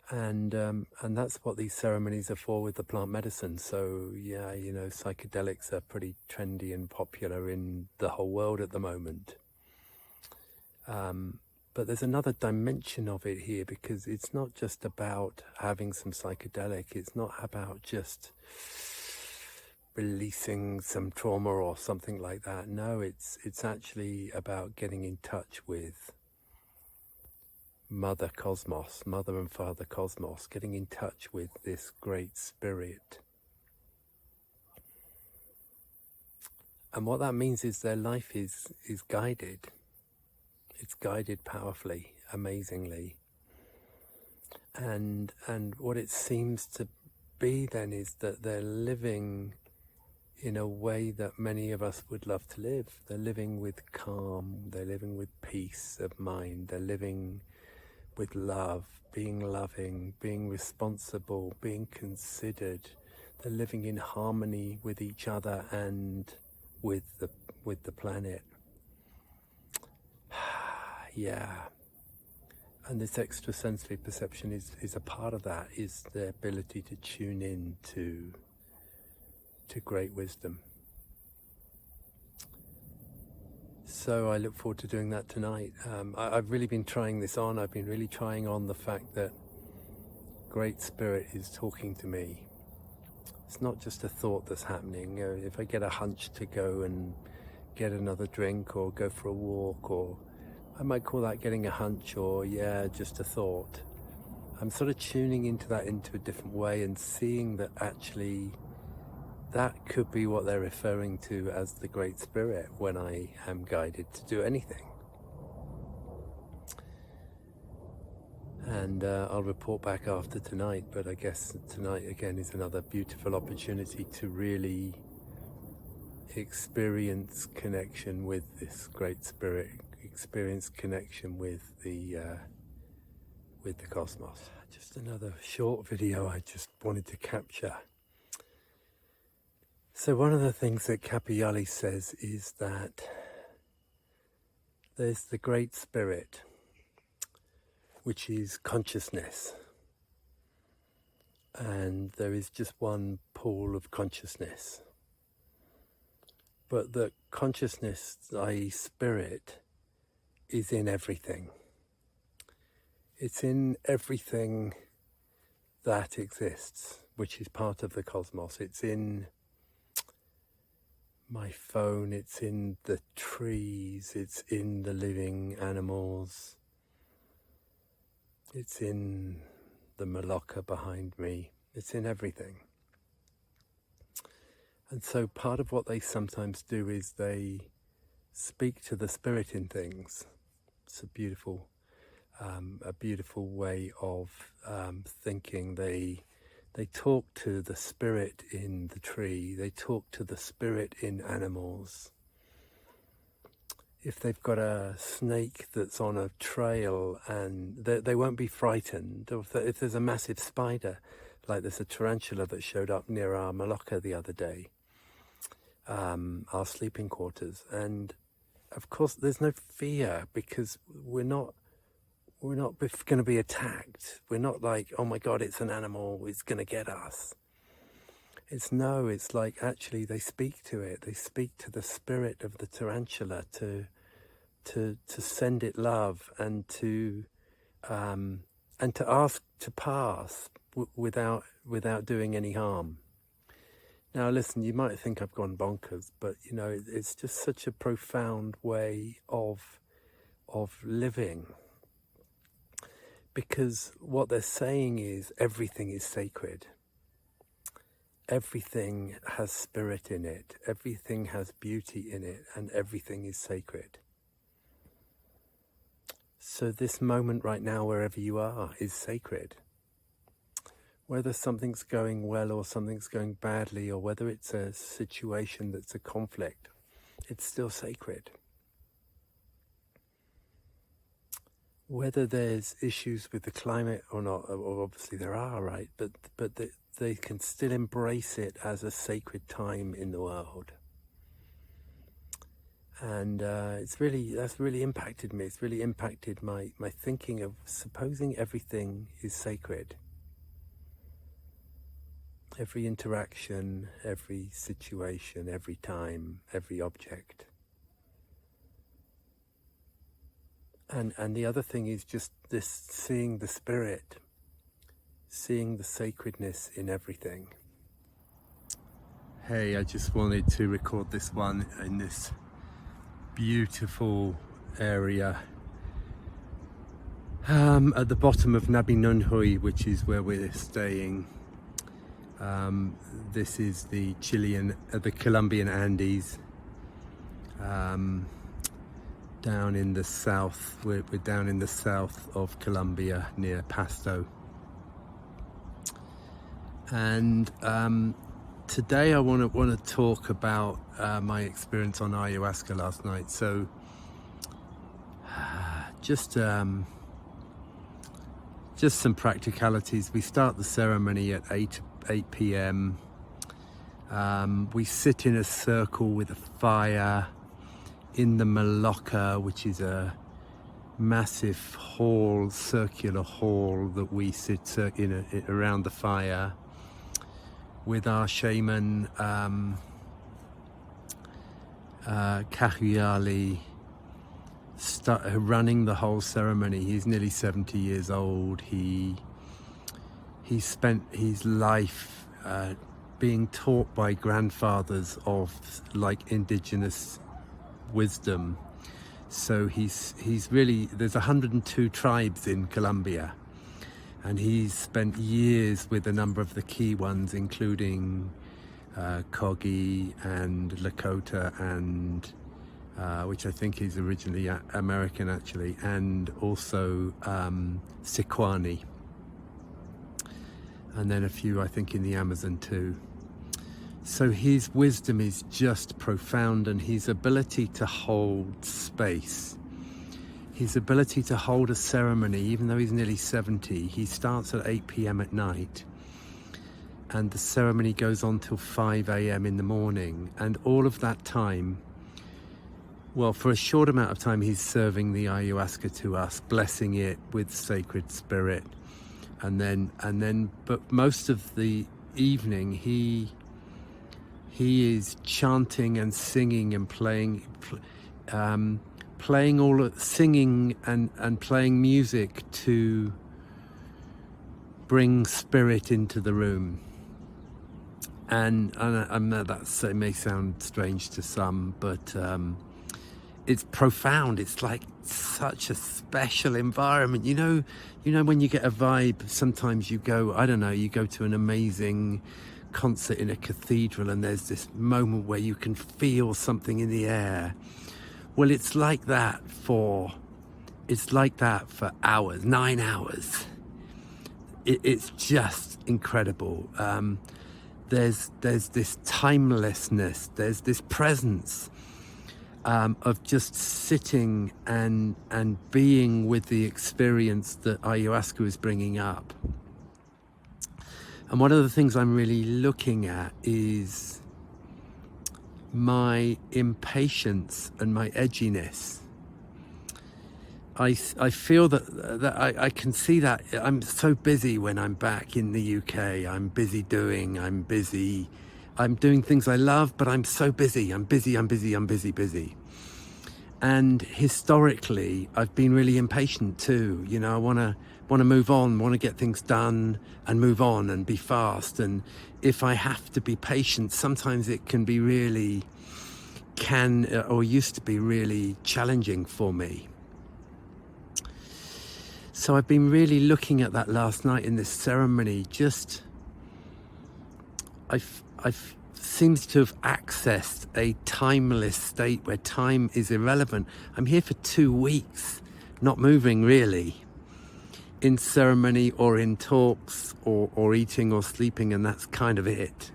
And that's what these ceremonies are for with the plant medicine. So yeah, psychedelics are pretty trendy and popular in the whole world at the moment. But there's another dimension of it here, because it's not just about having some psychedelic. It's not about just releasing some trauma or something like that. No, it's actually about getting in touch with Mother Cosmos, Mother and Father Cosmos, getting in touch with this great spirit. And what that means is their life is guided. It's guided powerfully, amazingly. And what it seems to be then is that they're living in a way that many of us would love to live. They're living with calm, they're living with peace of mind, they're living with love, being loving, being responsible, being considered. They're living in harmony with each other and with the planet. Yeah. And this extrasensory perception is a part of that, is the ability to tune in to great wisdom. So I look forward to doing that tonight. I've really been trying this on. I've been really trying on the fact that Great Spirit is talking to me. It's not just a thought that's happening. If I get a hunch to go and get another drink or go for a walk, or I might call that getting a hunch, or just a thought. I'm sort of tuning into that into a different way and seeing that actually that could be what they're referring to as the Great Spirit when I am guided to do anything. And I'll report back after tonight, but I guess tonight again is another beautiful opportunity to really experience connection with this Great Spirit, experience connection with the cosmos. Just another short video I just wanted to capture. So one of the things that Kajuyali says is that there's the Great Spirit, which is consciousness, and there is just one pool of consciousness, but the consciousness, i.e. spirit, is in everything. It's in everything that exists, which is part of the cosmos. It's in my phone, it's in the trees, it's in the living animals, it's in the Malacca behind me, it's in everything. And so part of what they sometimes do is they speak to the spirit in things. It's a beautiful way of thinking. They talk to the spirit in the tree, they talk to the spirit in animals. If they've got a snake that's on a trail and they won't be frightened, or if there's a massive spider, like there's a tarantula that showed up near our Malacca the other day, our sleeping quarters, and of course there's no fear because we're not going to be attacked. We're not like, oh my God, it's an animal, it's going to get us. It's like actually they speak to it. They speak to the spirit of the tarantula to send it love and to ask to pass without doing any harm. Now listen, you might think I've gone bonkers, but you know, it's just such a profound way of living. Because what they're saying is everything is sacred. Everything has spirit in it. Everything has beauty in it, and everything is sacred. So this moment right now, wherever you are, is sacred. Whether something's going well or something's going badly, or whether it's a situation that's a conflict, it's still sacred. Whether there's issues with the climate or not, or obviously there are, right? But they can still embrace it as a sacred time in the world. And that's really impacted me. It's really impacted my thinking of supposing everything is sacred. Every interaction, every situation, every time, every object. And the other thing is just this, seeing the spirit, seeing the sacredness in everything. Hey, I just wanted to record this one in this beautiful area at the bottom of Nabi Nunhui, which is where we're staying. This is the Colombian Andes. Down in the south, we're down in the south of Colombia near Pasto. And today I want to talk about my experience on ayahuasca last night. So just some practicalities. We start the ceremony at 8 p.m. We sit in a circle with a fire in the Malacca, which is a massive hall, circular hall that we sit in around the fire with our shaman Kajuyali running the whole ceremony. He's nearly 70 years old. He spent his life being taught by grandfathers of like indigenous wisdom. So he's really, there's 102 tribes in Colombia, and he's spent years with a number of the key ones, including Kogi and Lakota and which I think is originally American actually, and also Sequani, and then a few I think in the Amazon too. So his wisdom is just profound, and his ability to hold space, his ability to hold a ceremony, even though he's nearly 70, he starts at 8 p.m. at night and the ceremony goes on till 5 a.m. in the morning, and all of that time, well, for a short amount of time he's serving the ayahuasca to us, blessing it with sacred spirit, and then but most of the evening he is chanting and singing and playing singing and playing music to bring spirit into the room. And that may sound strange to some, but it's profound. It's like such a special environment. You know when you get a vibe, sometimes you go, I don't know, you go to an amazing concert in a cathedral and there's this moment where you can feel something in the air. Well, it's like that for hours, 9 hours. It's just incredible. There's this timelessness, there's this presence of just sitting and being with the experience that ayahuasca is bringing up. And one of the things I'm really looking at is my impatience and my edginess. I feel that I can see that I'm so busy when I'm back in the UK. I'm busy. I'm doing things I love, but I'm so busy. I'm busy. And historically, I've been really impatient too. You know, I want to move on, want to get things done and move on and be fast. And if I have to be patient, sometimes it can be really, used to be really challenging for me. So I've been really looking at that last night in this ceremony. Just, I've seems to have accessed a timeless state where time is irrelevant. I'm here for 2 weeks, not moving really, in ceremony or in talks or eating or sleeping, and that's kind of it.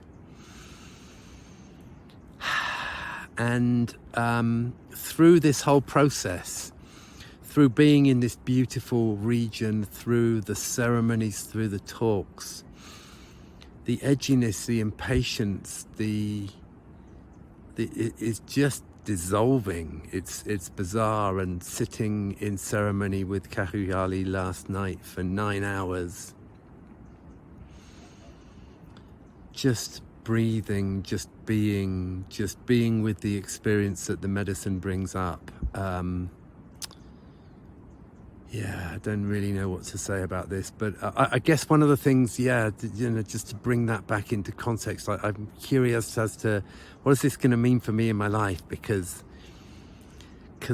And through this whole process, through being in this beautiful region, through the ceremonies, through the talks, the edginess, the impatience, it is just dissolving. It's bizarre. And sitting in ceremony with Kajuyali last night for 9 hours, just breathing, just being with the experience that the medicine brings up. Yeah, I don't really know what to say about this, but I guess one of the things, just to bring that back into context, I'm curious as to what is this going to mean for me in my life, because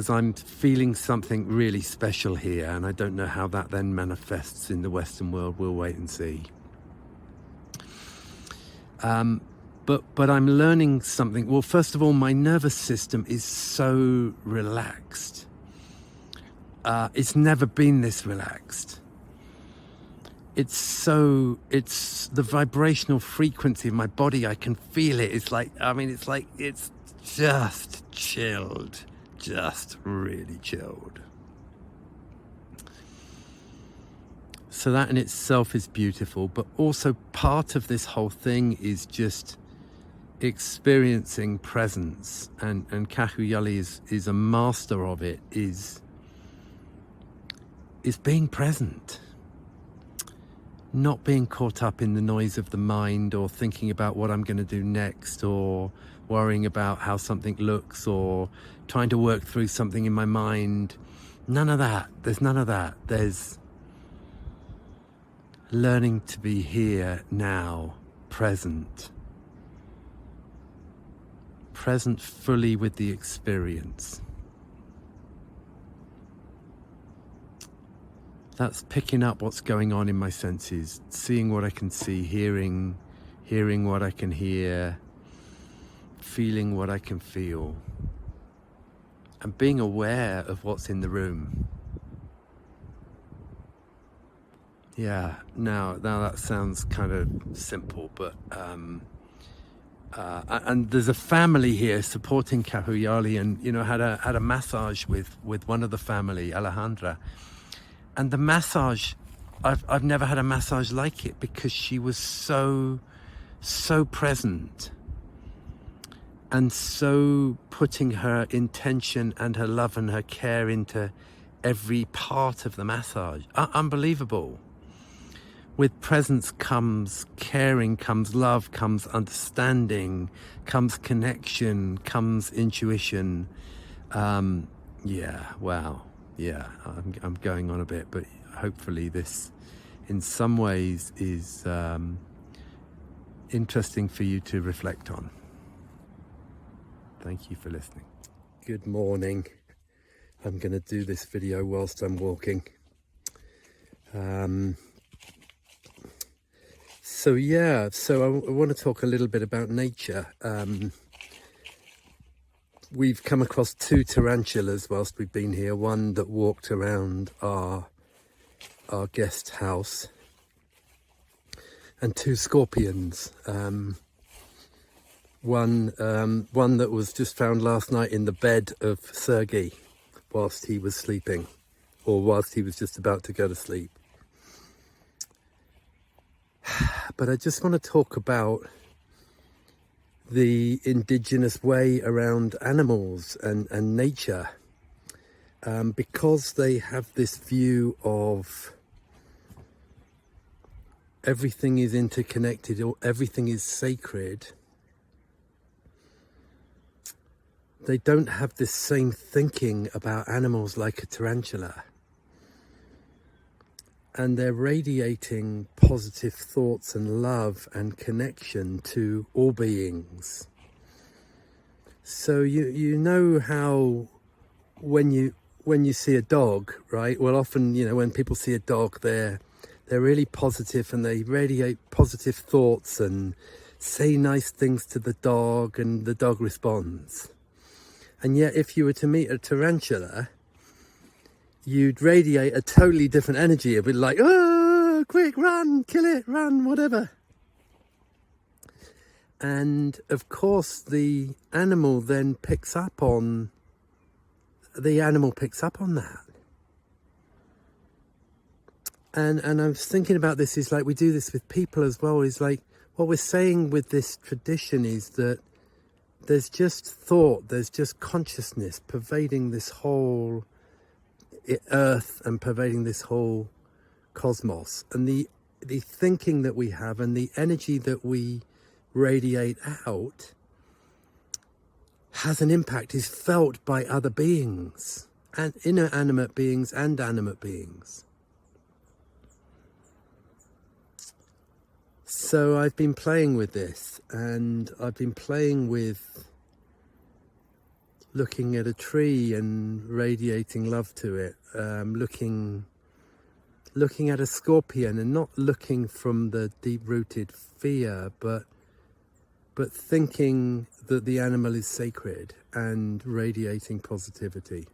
I'm feeling something really special here, and I don't know how that then manifests in the Western world. We'll wait and see. But I'm learning something. Well, first of all, my nervous system is so relaxed. It's never been this relaxed. It's the vibrational frequency of my body. I can feel it. It's just chilled, just really chilled. So that in itself is beautiful, but also part of this whole thing is just experiencing presence, and Kajuyali is a master of it, is being present, not being caught up in the noise of the mind or thinking about what I'm going to do next or worrying about how something looks or trying to work through something in my mind. None of that. There's none of that. There's learning to be here now, present fully with the experience. That's picking up what's going on in my senses, seeing what I can see, hearing what I can hear, feeling what I can feel, and being aware of what's in the room. Yeah, now that sounds kind of simple, but and there's a family here supporting Kajuyali, and had a massage with one of the family, Alejandra, and the massage, I've never had a massage like it, because she was so present and so putting her intention and her love and her care into every part of the massage. Unbelievable. With presence comes caring, comes love, comes understanding, comes connection, comes intuition. Yeah, wow. Yeah, I'm going on a bit, but hopefully this in some ways is interesting for you to reflect on. Thank you for listening. Good morning. I'm going to do this video whilst I'm walking. So I want to talk a little bit about nature. We've come across 2 tarantulas whilst we've been here. One that walked around our guest house, and 2 scorpions. One that was just found last night in the bed of Sergei whilst he was sleeping, or whilst he was just about to go to sleep. But I just want to talk about the indigenous way around animals and nature, because they have this view of everything is interconnected, or everything is sacred. They don't have this same thinking about animals like a tarantula. And they're radiating positive thoughts and love and connection to all beings. So you know how when you see a dog, right? Well, often, when people see a dog, they're really positive, and they radiate positive thoughts and say nice things to the dog, and the dog responds. And yet, if you were to meet a tarantula, you'd radiate a totally different energy. It'd be like, oh, quick, run, kill it, run, whatever. And of course, the animal then picks up on that. And I was thinking about this, is like we do this with people as well. Is like what we're saying with this tradition is that there's just thought, there's just consciousness pervading this whole earth and pervading this whole cosmos, and the thinking that we have and the energy that we radiate out has an impact, is felt by other beings, and inanimate beings and animate beings. So I've been playing with this, and I've been playing with looking at a tree and radiating love to it, looking at a scorpion, and not looking from the deep-rooted fear, but thinking that the animal is sacred and radiating positivity.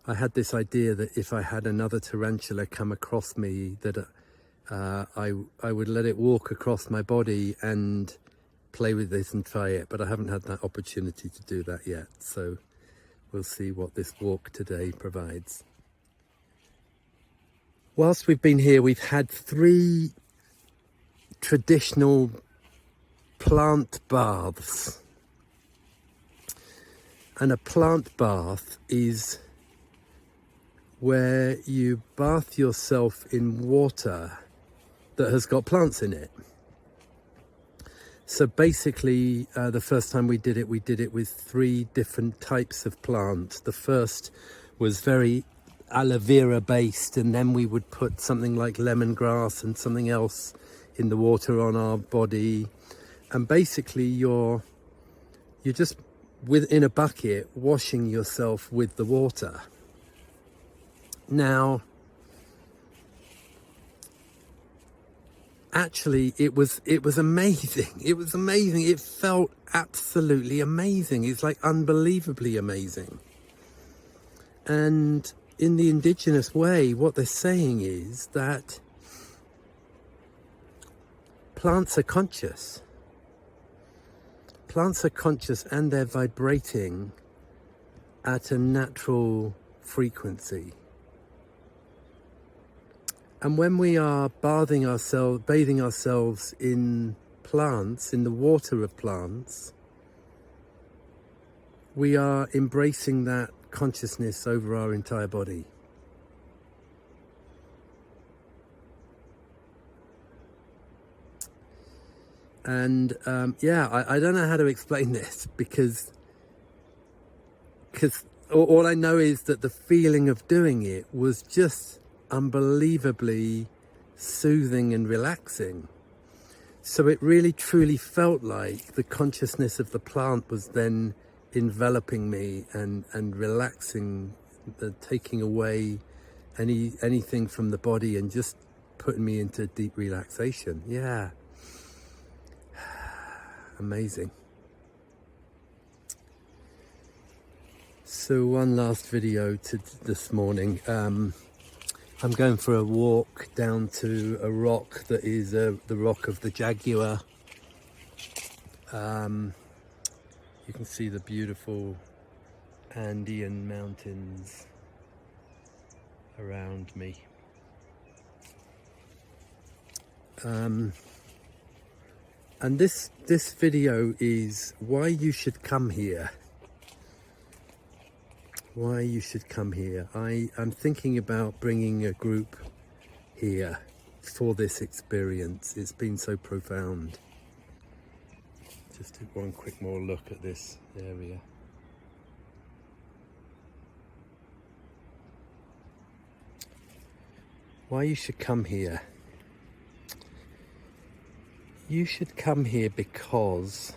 I had this idea that if I had another tarantula come across me, that I would let it walk across my body and play with this and try it, but I haven't had that opportunity to do that yet. So we'll see what this walk today provides. Whilst we've been here, we've had 3 traditional plant baths. And a plant bath is where you bath yourself in water that has got plants in it. So basically, the first time we did it with 3 different types of plants. The first was very aloe vera based, and then we would put something like lemongrass and something else in the water on our body. And basically you're just in a bucket, washing yourself with the water. Now, actually, it was amazing. It was amazing. It felt absolutely amazing. It's like unbelievably amazing. And in the indigenous way, what they're saying is that plants are conscious. Plants are conscious and they're vibrating at a natural frequency. And when we are bathing ourselves in plants, in the water of plants, we are embracing that consciousness over our entire body. And I don't know how to explain this because all I know is that the feeling of doing it was just unbelievably soothing and relaxing. So it really truly felt like the consciousness of the plant was then enveloping me and relaxing, taking away anything from the body and just putting me into deep relaxation. Yeah. Amazing. So one last video to this morning. I'm going for a walk down to a rock that is the rock of the jaguar. You can see the beautiful Andean mountains around me. And this video is why you should come here. Why you should come here. I'm thinking about bringing a group here for this experience. It's been so profound. Just take one quick more look at this area. Why you should come here. You should come here because